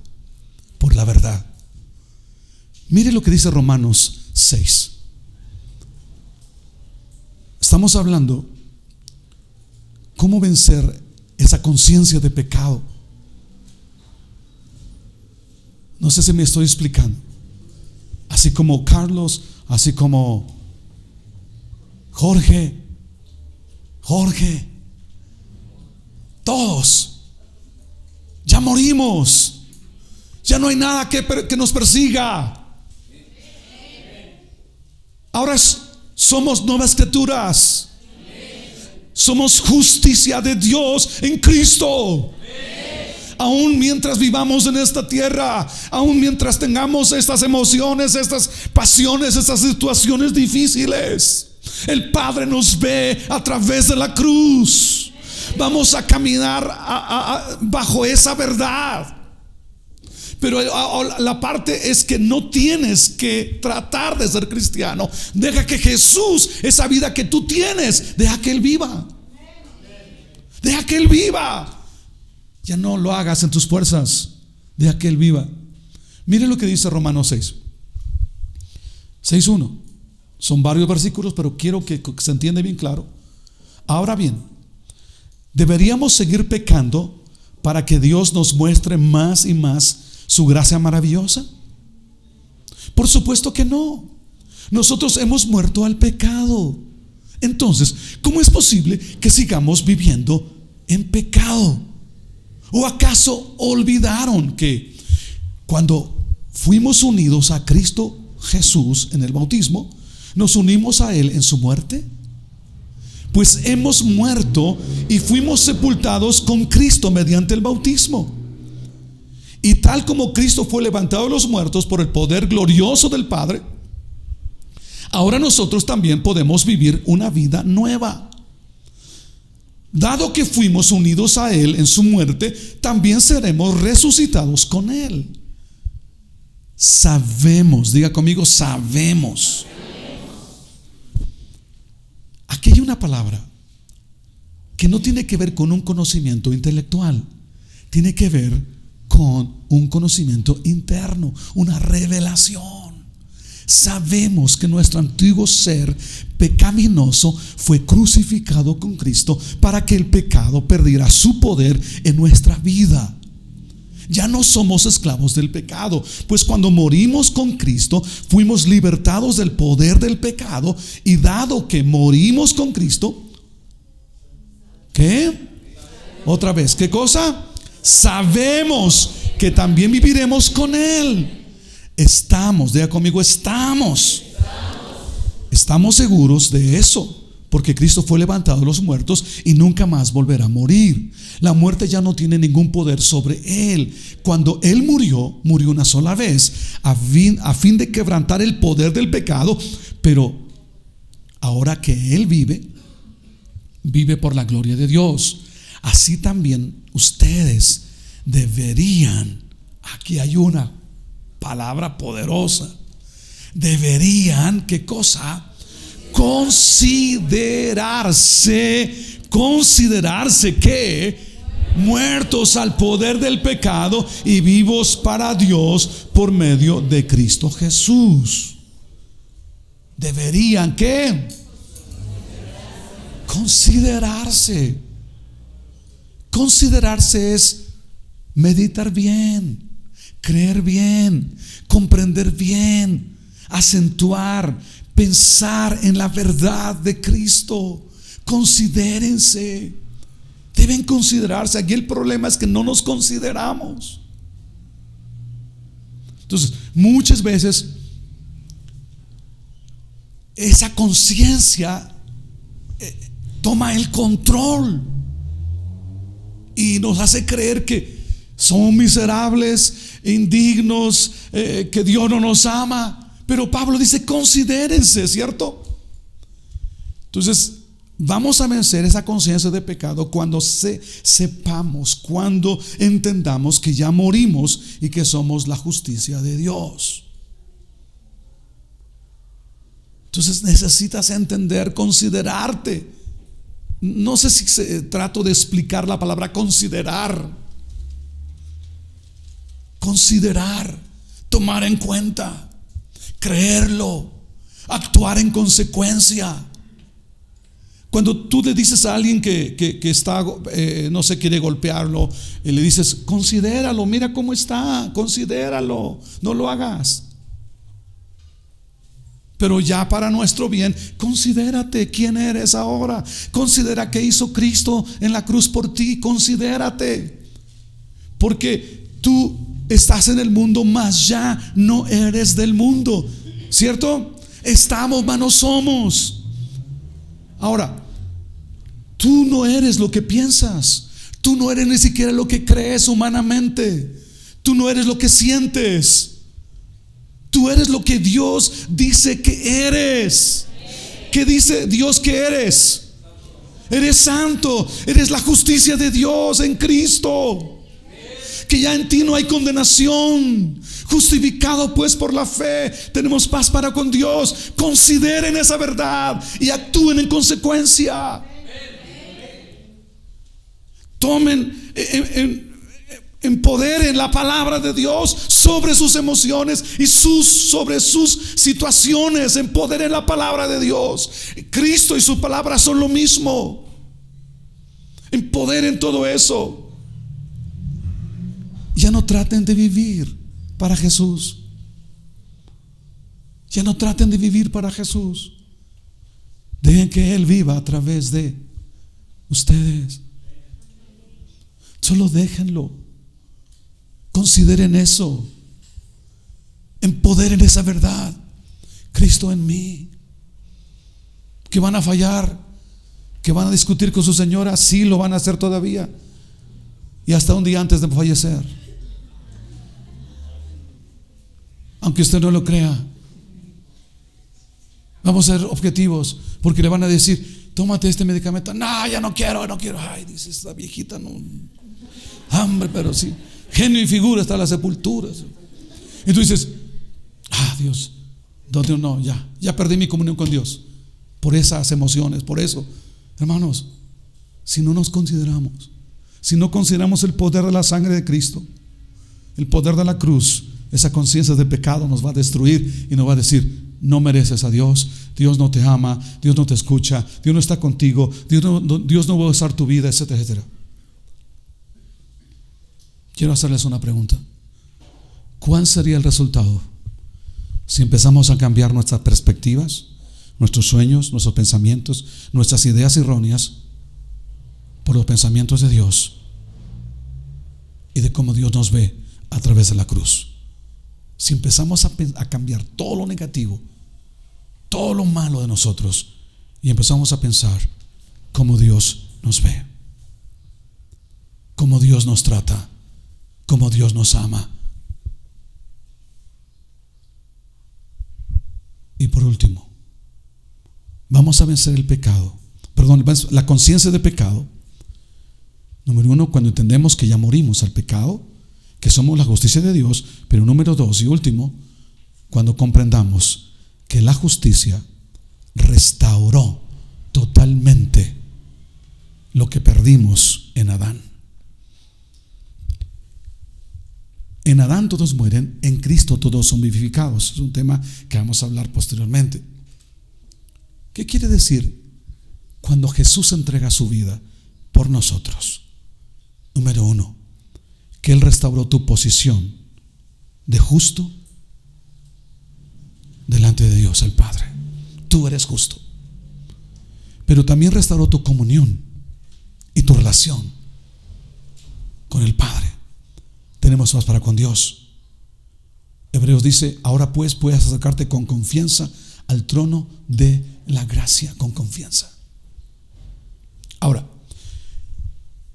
por la verdad. Mire lo que dice Romanos 6. Estamos hablando cómo vencer esa conciencia de pecado. No sé si me estoy explicando. Así como Carlos, así como Jorge, todos ya morimos. Ya no hay nada que nos persiga. Ahora somos nuevas criaturas. Somos justicia de Dios en Cristo. Aún mientras vivamos en esta tierra, aún mientras tengamos estas emociones, estas pasiones, estas situaciones difíciles, el Padre nos ve a través de la cruz. Vamos a caminar bajo esa verdad. Pero la parte es que no tienes que tratar de ser cristiano. Deja que Jesús, esa vida que tú tienes, deja que Él viva. Deja que Él viva. Ya no lo hagas en tus fuerzas. Deja que Él viva. Mire lo que dice Romanos 6:1. Son varios versículos, pero quiero que se entienda bien claro. Ahora bien, ¿deberíamos seguir pecando para que Dios nos muestre más y más su gracia maravillosa? Por supuesto que no. Nosotros hemos muerto al pecado. Entonces, ¿cómo es posible que sigamos viviendo en pecado? ¿O acaso olvidaron que cuando fuimos unidos a Cristo Jesús en el bautismo, nos unimos a Él en su muerte? Pues hemos muerto y fuimos sepultados con Cristo mediante el bautismo. Y tal como Cristo fue levantado de los muertos por el poder glorioso del Padre, ahora nosotros también podemos vivir una vida nueva. Dado que fuimos unidos a Él en su muerte, también seremos resucitados con Él. Sabemos, diga conmigo, sabemos. Aquí hay una palabra que no tiene que ver con un conocimiento intelectual, tiene que ver con un conocimiento interno, una revelación. Sabemos que nuestro antiguo ser pecaminoso fue crucificado con Cristo para que el pecado perdiera su poder en nuestra vida. Ya no somos esclavos del pecado, pues cuando morimos con Cristo fuimos libertados del poder del pecado. Y dado que morimos con Cristo, ¿qué? Otra vez, ¿qué cosa? Sabemos que también viviremos con Él. Estamos, diga conmigo, estamos seguros de eso, porque Cristo fue levantado de los muertos y nunca más volverá a morir. La muerte ya no tiene ningún poder sobre Él. Cuando Él murió una sola vez a fin de quebrantar el poder del pecado. Pero ahora que Él vive por la gloria de Dios. Así también ustedes deberían, aquí hay una palabra poderosa, deberían, ¿qué cosa? Considerarse que muertos al poder del pecado y vivos para Dios por medio de Cristo Jesús. Deberían, ¿qué? Considerarse. Considerarse es meditar bien, creer bien, comprender bien, acentuar, pensar en la verdad de Cristo. Considérense. Deben considerarse. Aquí el problema es que no nos consideramos. Entonces, muchas veces esa conciencia toma el control y nos hace creer que somos miserables, indignos, que Dios no nos ama. Pero Pablo dice: considérense, ¿cierto? Entonces, vamos a vencer esa conciencia de pecado cuando sepamos, cuando entendamos que ya morimos y que somos la justicia de Dios. Entonces necesitas entender, considerarte. No sé si trato de explicar la palabra considerar. Considerar, tomar en cuenta, creerlo, actuar en consecuencia. Cuando tú le dices a alguien que está, no se quiere golpearlo, y le dices: considéralo, mira cómo está, considéralo, no lo hagas. Pero ya para nuestro bien, considérate quién eres ahora. Considera qué hizo Cristo en la cruz por ti. Considérate, porque tú estás en el mundo, mas ya no eres del mundo, ¿cierto? Estamos, mas no somos. Ahora, tú no eres lo que piensas. Tú no eres ni siquiera lo que crees humanamente. Tú no eres lo que sientes. Tú eres lo que Dios dice que eres. ¿Qué dice Dios que eres? Eres santo. Eres la justicia de Dios en Cristo. que ya en ti no hay condenación. Justificado pues por la fe, tenemos paz para con Dios. Consideren esa verdad y actúen en consecuencia. Tomen, empoderen la palabra de Dios sobre sus emociones y sobre sus situaciones. Empoderen la palabra de Dios. Cristo y su palabra son lo mismo. Empoderen todo eso. Ya no traten de vivir para Jesús. Ya no traten de vivir para Jesús. Dejen que Él viva a través de ustedes. Solo déjenlo. Consideren eso. Empoderen esa verdad. Cristo en mí. Que van a fallar, que van a discutir con su señora. Sí, lo van a hacer todavía. Y hasta un día antes de fallecer. Aunque usted no lo crea. Vamos a ser objetivos, porque le van a decir: tómate este medicamento. No, ya no quiero. Ay, dice esta viejita, no. Hambre, pero sí. Genio y figura hasta las sepulturas. Y tú dices: Dios, no, ya perdí mi comunión con Dios por esas emociones. Por eso, hermanos, si no nos consideramos, si no consideramos el poder de la sangre de Cristo, el poder de la cruz, esa conciencia de pecado nos va a destruir y nos va a decir: no mereces a Dios, Dios no te ama, Dios no te escucha, Dios no está contigo, Dios no va a usar tu vida, etcétera, etcétera. Quiero hacerles una pregunta. ¿Cuál sería el resultado si empezamos a cambiar nuestras perspectivas, nuestros sueños, nuestros pensamientos, nuestras ideas erróneas por los pensamientos de Dios y de cómo Dios nos ve a través de la cruz? Si empezamos a cambiar todo lo negativo, todo lo malo de nosotros, y empezamos a pensar cómo Dios nos ve, cómo Dios nos trata, cómo Dios nos ama. Y por último, vamos a vencer el pecado, la conciencia de pecado. Número uno, cuando entendemos que ya morimos al pecado, que somos la justicia de Dios. Pero número dos y último, cuando comprendamos que la justicia restauró totalmente lo que perdimos en Adán. En Adán todos mueren, en Cristo todos son vivificados. Es un tema que vamos a hablar posteriormente. ¿Qué quiere decir cuando Jesús entrega su vida por nosotros? Número uno, que Él restauró tu posición de justo delante de Dios el Padre. Tú eres justo. Pero también restauró tu comunión y tu relación con el Padre. Tenemos más para con Dios. Hebreos dice: ahora pues puedes acercarte con confianza al trono de la gracia, con confianza. Ahora,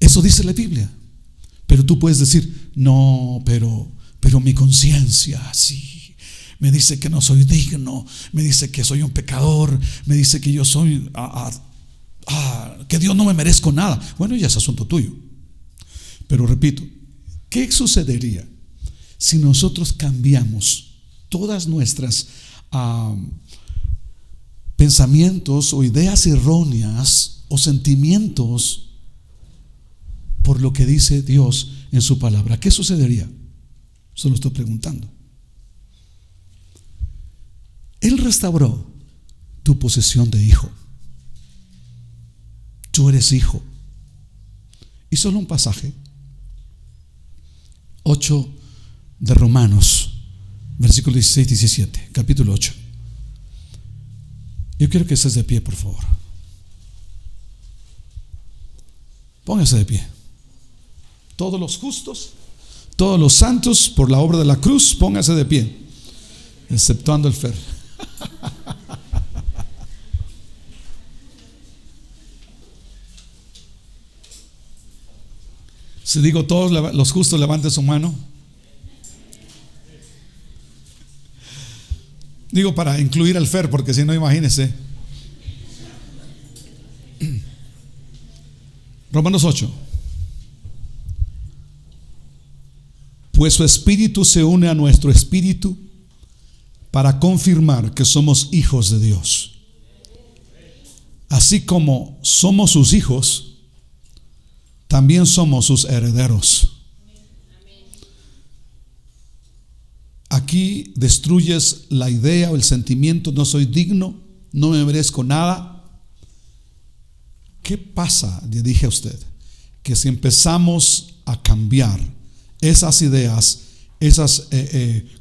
eso dice la Biblia. Pero tú puedes decir: no, pero mi conciencia sí me dice que no soy digno, me dice que soy un pecador, me dice que yo soy que Dios no me merezco nada. Bueno, ya es asunto tuyo. Pero repito, ¿qué sucedería si nosotros cambiamos todas nuestras pensamientos o ideas erróneas o sentimientos por lo que dice Dios en su palabra? ¿Qué sucedería? Solo estoy preguntando. Él restauró tu posición de hijo. Tú eres hijo. Y solo un pasaje, 8 de Romanos, versículos 16 y 17, capítulo 8. Yo quiero que estés de pie, por favor. Póngase de pie. Todos los justos, todos los santos, por la obra de la cruz, póngase de pie, exceptuando el Fer. Si digo todos los justos, levanten su mano. Digo para incluir al Fer, porque si no, imagínense. Romanos 8. pues su espíritu se une a nuestro espíritu para confirmar que somos hijos de Dios. Así como somos sus hijos, también somos sus herederos. Aquí destruyes la idea o el sentimiento: no soy digno, no me merezco nada. ¿Qué pasa? Le dije a usted que si empezamos a cambiar esas ideas, esos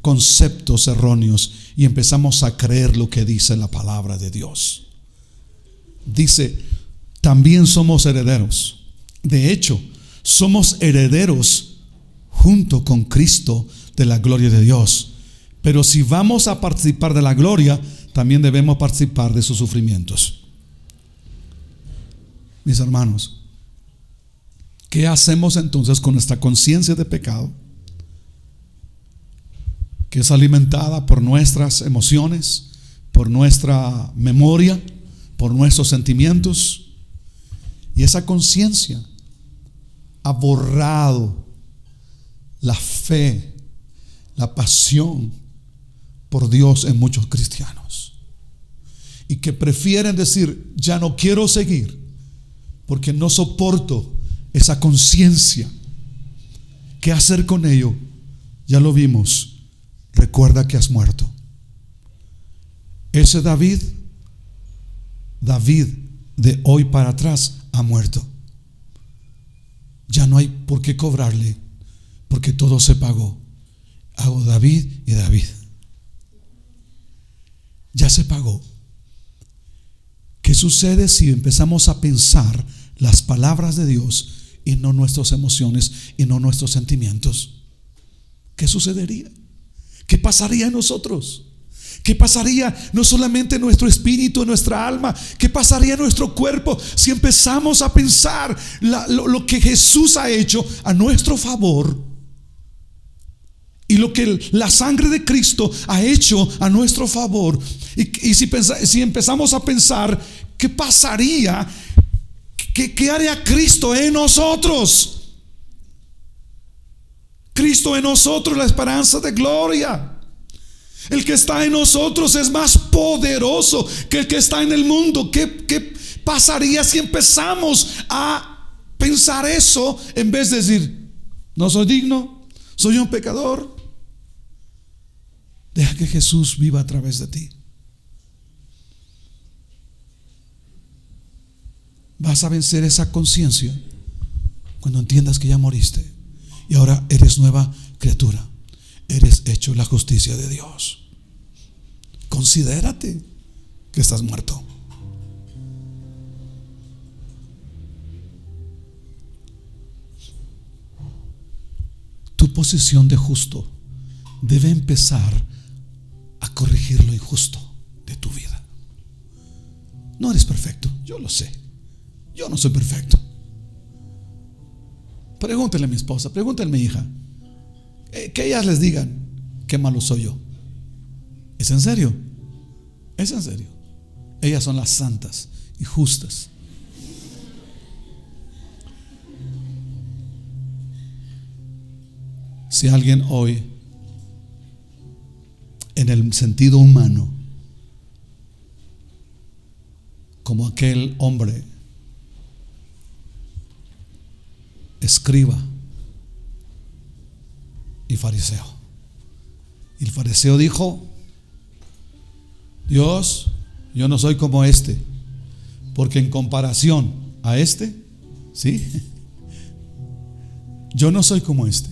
conceptos erróneos, y empezamos a creer lo que dice la palabra de Dios. Dice, también somos herederos. De hecho, somos herederos junto con Cristo de la gloria de Dios. Pero si vamos a participar de la gloria, también debemos participar de sus sufrimientos. Mis hermanos, ¿qué hacemos entonces con nuestra conciencia de pecado, que es alimentada por nuestras emociones, por nuestra memoria, por nuestros sentimientos? Y esa conciencia ha borrado la fe, la pasión por Dios en muchos cristianos, y que prefieren decir: ya no quiero seguir porque no soporto esa conciencia. ¿Qué hacer con ello? Ya lo vimos. Recuerda que has muerto. Ese David de hoy para atrás ha muerto. Ya no hay por qué cobrarle, porque todo se pagó. Hago David y David. Ya se pagó. ¿Qué sucede si empezamos a pensar las palabras de Dios y no nuestras emociones y no nuestros sentimientos? ¿Qué sucedería? ¿Qué pasaría en nosotros? ¿Qué pasaría no solamente en nuestro espíritu, en nuestra alma? ¿Qué pasaría en nuestro cuerpo si empezamos a pensar lo que Jesús ha hecho a nuestro favor, y lo que la sangre de Cristo ha hecho a nuestro favor? Y si empezamos a pensar, ¿qué pasaría? ¿Qué haría Cristo en nosotros? Cristo en nosotros, la esperanza de gloria. El que está en nosotros es más poderoso que el que está en el mundo. ¿Qué pasaría si empezamos a pensar eso, en vez de decir: no soy digno, soy un pecador? Deja que Jesús viva a través de ti. Vas a vencer esa conciencia cuando entiendas que ya moriste y ahora eres nueva criatura. Eres hecho la justicia de Dios. Considérate que estás muerto. Tu posición de justo debe empezar a corregir lo injusto de tu vida. No eres perfecto, yo lo sé. Yo no soy perfecto. Pregúntale a mi esposa, pregúntale a mi hija, que ellas les digan qué malo soy yo. ¿Es en serio? ¿Es en serio? Ellas son las santas y justas. Si alguien hoy, en el sentido humano, como aquel hombre, escriba y fariseo, y el fariseo dijo: Dios, yo no soy como este, porque en comparación a este, ¿sí? Yo no soy como este.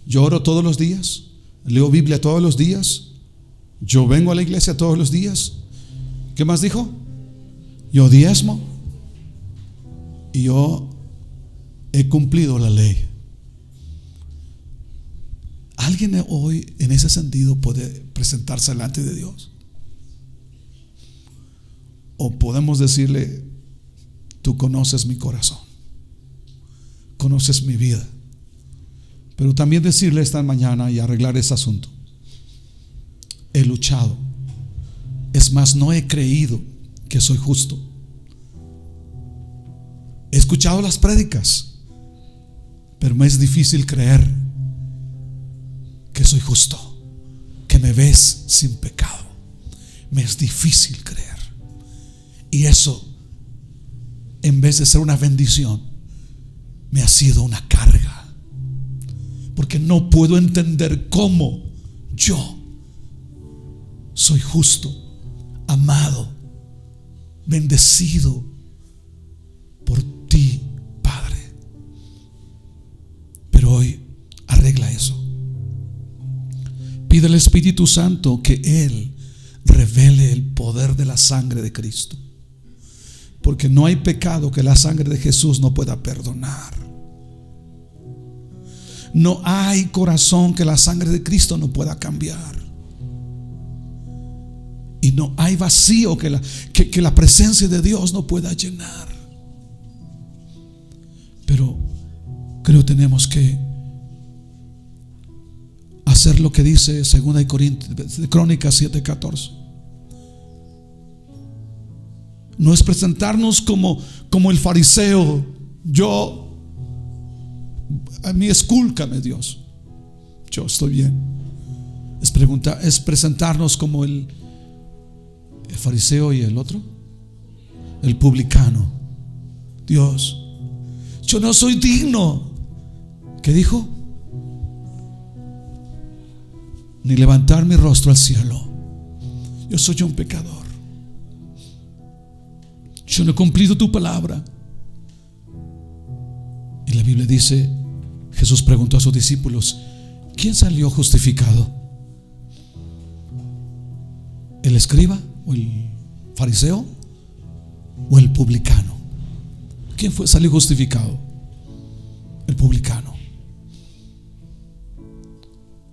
Yo oro todos los días, leo Biblia todos los días, yo vengo a la iglesia todos los días. ¿Qué más dijo? Yo diezmo y yo he cumplido la ley. ¿Alguien hoy en ese sentido puede presentarse delante de Dios? O podemos decirle: tú conoces mi corazón, conoces mi vida. Pero también decirle esta mañana y arreglar ese asunto: he luchado, es más, no he creído que soy justo. He escuchado las prédicas, pero me es difícil creer soy justo, que me ves sin pecado. Me es difícil creer. Y eso, en vez de ser una bendición, me ha sido una carga, porque no puedo entender cómo yo soy justo, amado, bendecido por ti, Padre. Pero hoy arregla eso. Pide al Espíritu Santo que Él revele el poder de la sangre de Cristo, porque no hay pecado que la sangre de Jesús no pueda perdonar. No hay corazón que la sangre de Cristo no pueda cambiar. Y no hay vacío que la presencia de Dios no pueda llenar. Pero creo que tenemos que hacer lo que dice 2 Crónicas 7:14. No es presentarnos como el fariseo. A mí escúlcame, Dios, yo estoy bien. Es presentarnos como el fariseo y el otro, el publicano. Dios, yo no soy digno. ¿Qué dijo? Ni levantar mi rostro al cielo. Yo soy un pecador. Yo no he cumplido tu palabra. Y la Biblia dice, Jesús preguntó a sus discípulos, ¿quién salió justificado? ¿El escriba o el fariseo o el publicano? ¿Quién salió justificado? El publicano.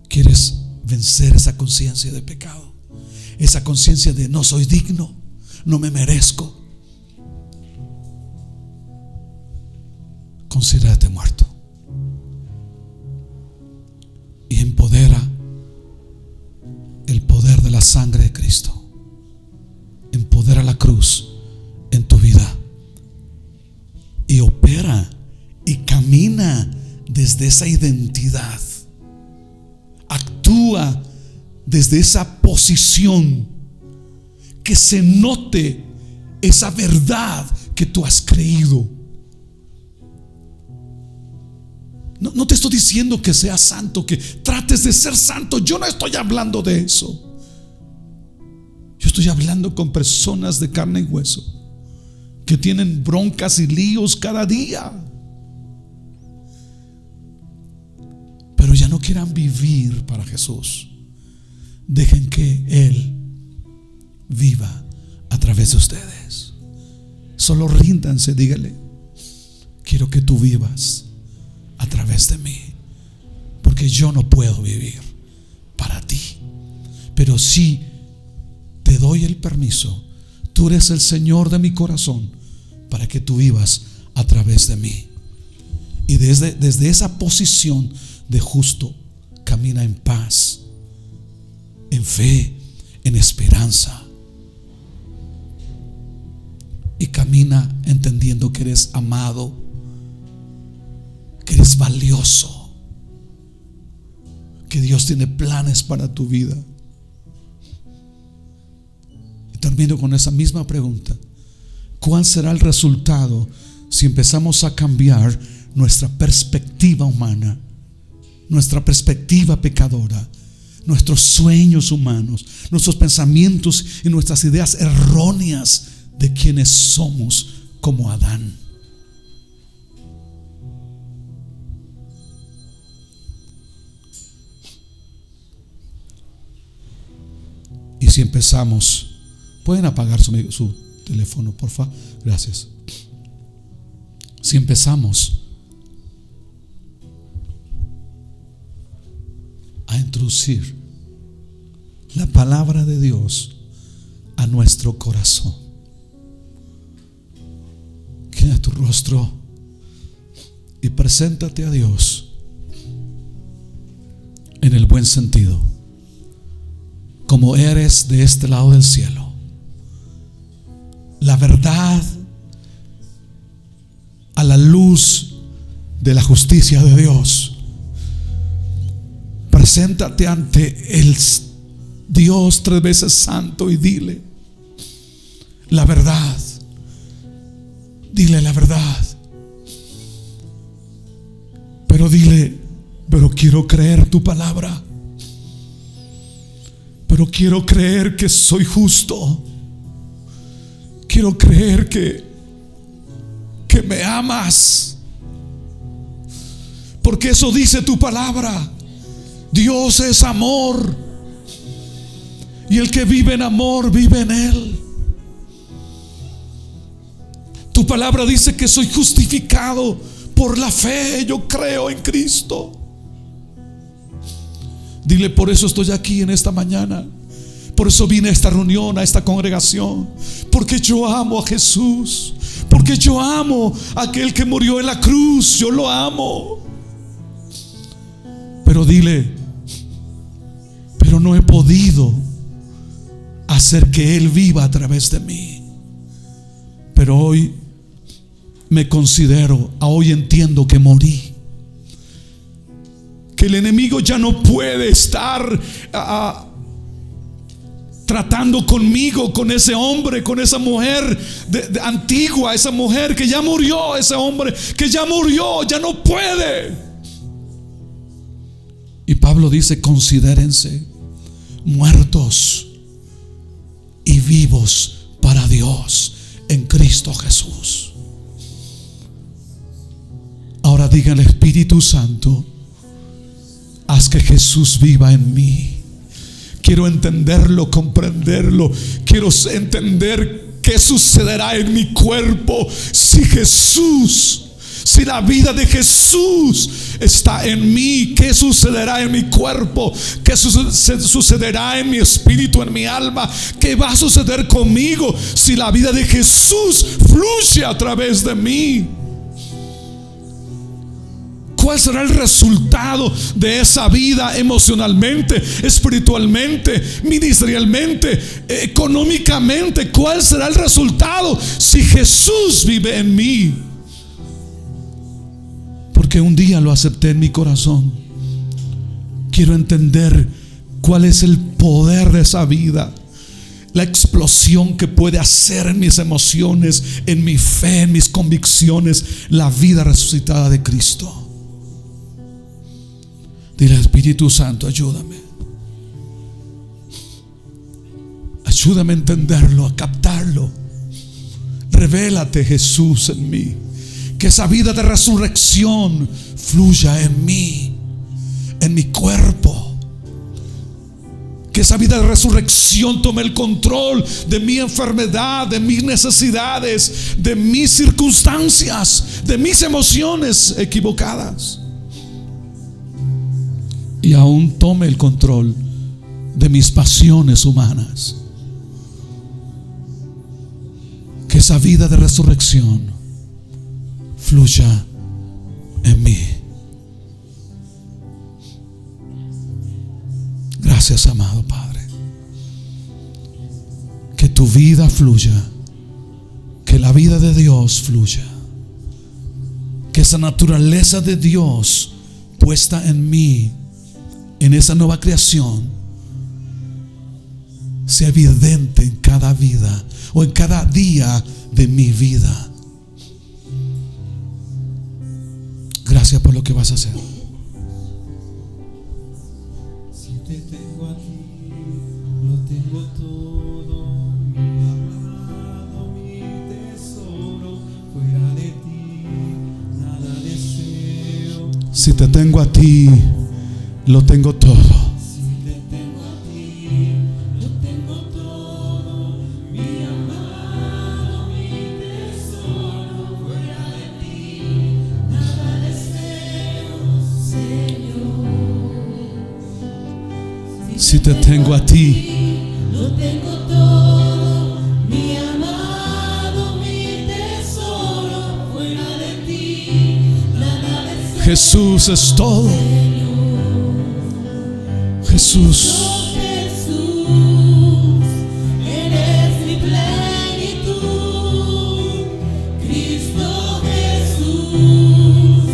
¿Quieres vencer esa conciencia de pecado? Esa conciencia de no soy digno, no me merezco. Considérate muerto y empodera el poder de la sangre de Cristo. Empodera la cruz en tu vida y opera y camina desde esa identidad. Actúa desde esa posición, que se note esa verdad que tú has creído. No te estoy diciendo que seas santo, que trates de ser santo. Yo no estoy hablando de eso. Yo estoy hablando con personas de carne y hueso que tienen broncas y líos cada día, pero ya no quieran vivir para Jesús. Dejen que Él viva a través de ustedes. Solo ríndanse, dígale, quiero que tú vivas a través de mí, porque yo no puedo vivir para ti, pero sí te doy el permiso. Tú eres el Señor de mi corazón, para que tú vivas a través de mí. Y desde esa posición de justo, camina en paz, en fe, en esperanza, y camina entendiendo que eres amado, que eres valioso, que Dios tiene planes para tu vida. Y termino con esa misma pregunta: ¿cuál será el resultado si empezamos a cambiar nuestra perspectiva humana, nuestra perspectiva pecadora, nuestros sueños humanos, nuestros pensamientos y nuestras ideas erróneas de quienes somos como Adán? Y si empezamos, pueden apagar su teléfono, por favor, gracias. Si empezamos a introducir la palabra de Dios a nuestro corazón, queda tu rostro y preséntate a Dios en el buen sentido, como eres de este lado del cielo. La verdad a la luz de la justicia de Dios. Preséntate ante el Dios 3 veces santo y dile la verdad. Dile la verdad. Pero dile: pero quiero creer tu palabra. Pero quiero creer que soy justo. Quiero creer que me amas. Porque eso dice tu palabra. Dios es amor. Y el que vive en amor vive en Él. Tu palabra dice que soy justificado por la fe. Yo creo en Cristo. Dile: por eso estoy aquí en esta mañana. Por eso vine a esta reunión, a esta congregación. Porque yo amo a Jesús. Porque yo amo a aquel que murió en la cruz. Yo lo amo. Pero dile: pero no he podido hacer que Él viva a través de mí. Pero hoy me considero, hoy entiendo que morí. Que el enemigo ya no puede estar tratando conmigo, con ese hombre, con esa mujer antigua, esa mujer que ya murió, ese hombre que ya murió, ya no puede. Y Pablo dice: considérense muertos y vivos para Dios en Cristo Jesús. Ahora diga al Espíritu Santo: haz que Jesús viva en mí. Quiero entenderlo, comprenderlo. Quiero entender qué sucederá en mi cuerpo si la vida de Jesús está en mí. ¿Qué sucederá en mi cuerpo? ¿Qué sucederá en mi espíritu, en mi alma? ¿Qué va a suceder conmigo si la vida de Jesús fluye a través de mí? ¿Cuál será el resultado de esa vida emocionalmente, espiritualmente, ministerialmente, económicamente? ¿Cuál será el resultado si Jesús vive en mí? Porque un día lo acepté en mi corazón. Quiero entender cuál es el poder de esa vida, la explosión que puede hacer en mis emociones, en mi fe, en mis convicciones, la vida resucitada de Cristo. Dile: Espíritu Santo, ayúdame. Ayúdame a entenderlo, a captarlo. Revélate, Jesús, en mí. Que esa vida de resurrección fluya en mí, en mi cuerpo. Que esa vida de resurrección tome el control de mi enfermedad, de mis necesidades, de mis circunstancias, de mis emociones equivocadas. Y aún tome el control de mis pasiones humanas. Que esa vida de resurrección fluya en mí. Gracias, amado Padre. Que tu vida fluya. Que la vida de Dios fluya. Que esa naturaleza de Dios puesta en mí, en esa nueva creación, sea evidente en cada vida o en cada día de mi vida. Gracias por lo que vas a hacer. Si te tengo a ti, lo tengo todo, mi amado, mi tesoro. Fuera de ti, nada deseo. Si te tengo a ti, lo tengo todo. Si te tengo a ti, lo tengo todo, mi amado, mi tesoro. Fuera de ti, nada deseo, Señor. Si te tengo a ti, Lo tengo todo, mi amado, mi tesoro. Fuera de ti, nada deseo. Jesús es todo. Jesús. Jesús, eres mi plenitud. Cristo Jesús,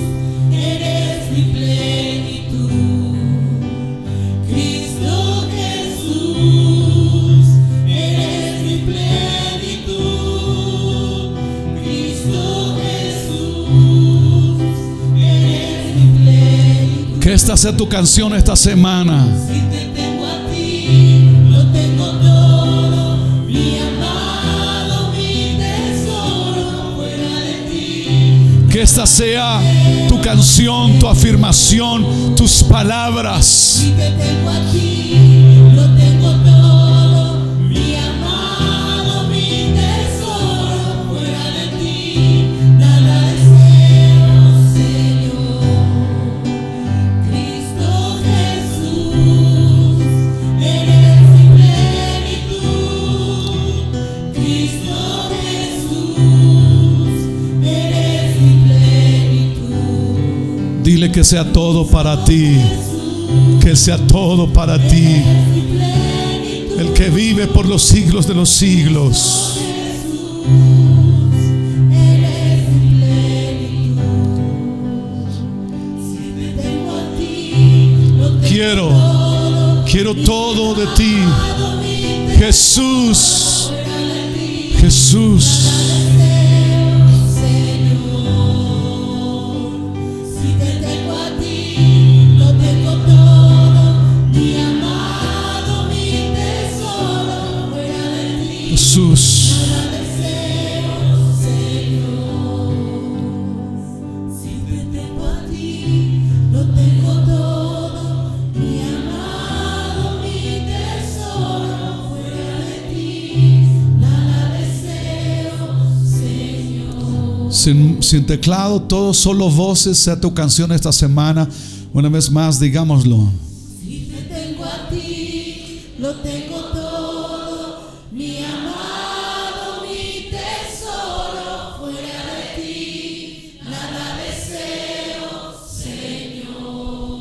eres mi plenitud. esta sea tu canción esta semana. Si te tengo a ti, lo tengo todo, mi amado, mi tesoro, fuera de ti. Que esta sea tu canción, tu afirmación, tus palabras. Si te tengo a ti, lo tengo todo, mi amado, mi tesoro, fuera de ti, nada deseo, Señor. Cristo Jesús, eres mi plenitud. Cristo Jesús, eres mi plenitud. Dile que sea todo para ti. Que sea todo para ti. El que vive por los siglos de los siglos. Quiero todo de ti. Jesús. Jesús. Jesús. Si te tengo a ti, lo tengo todo, mi amado, mi tesoro, fuera de ti, nada deseo, Señor. Sin teclado, todo, solo voces, sea tu canción esta semana. Una vez más, digámoslo. Si te tengo a ti, lo tengo todo, mi amado, mi tesoro, fuera de ti, nada deseo, Señor.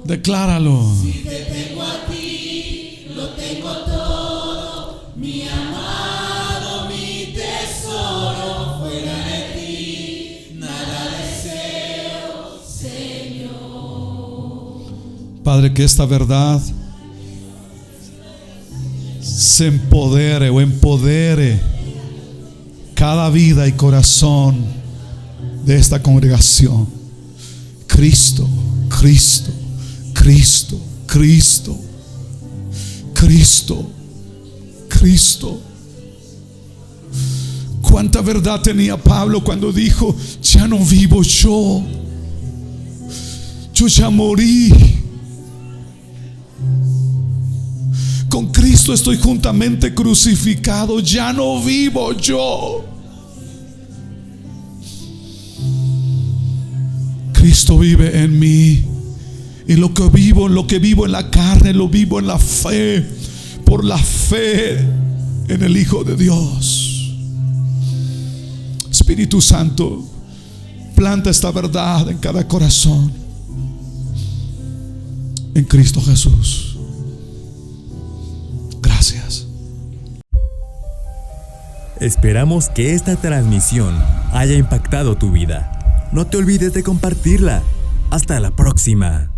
Decláralo. Si te tengo a ti, lo tengo todo, mi amado, mi tesoro, fuera de ti, nada deseo, Señor. Padre, que esta verdad se empodere o empodere cada vida y corazón de esta congregación. Cristo, Cristo, Cristo, Cristo, Cristo, Cristo. Cuánta verdad tenía Pablo cuando dijo: ya no vivo yo ya morí. Con Cristo estoy juntamente crucificado. Ya no vivo yo. Cristo vive en mí. Y lo que vivo en la carne, lo vivo en la fe. Por la fe en el Hijo de Dios. Espíritu Santo, planta esta verdad en cada corazón. En Cristo Jesús. Gracias. Esperamos que esta transmisión haya impactado tu vida. No te olvides de compartirla. Hasta la próxima.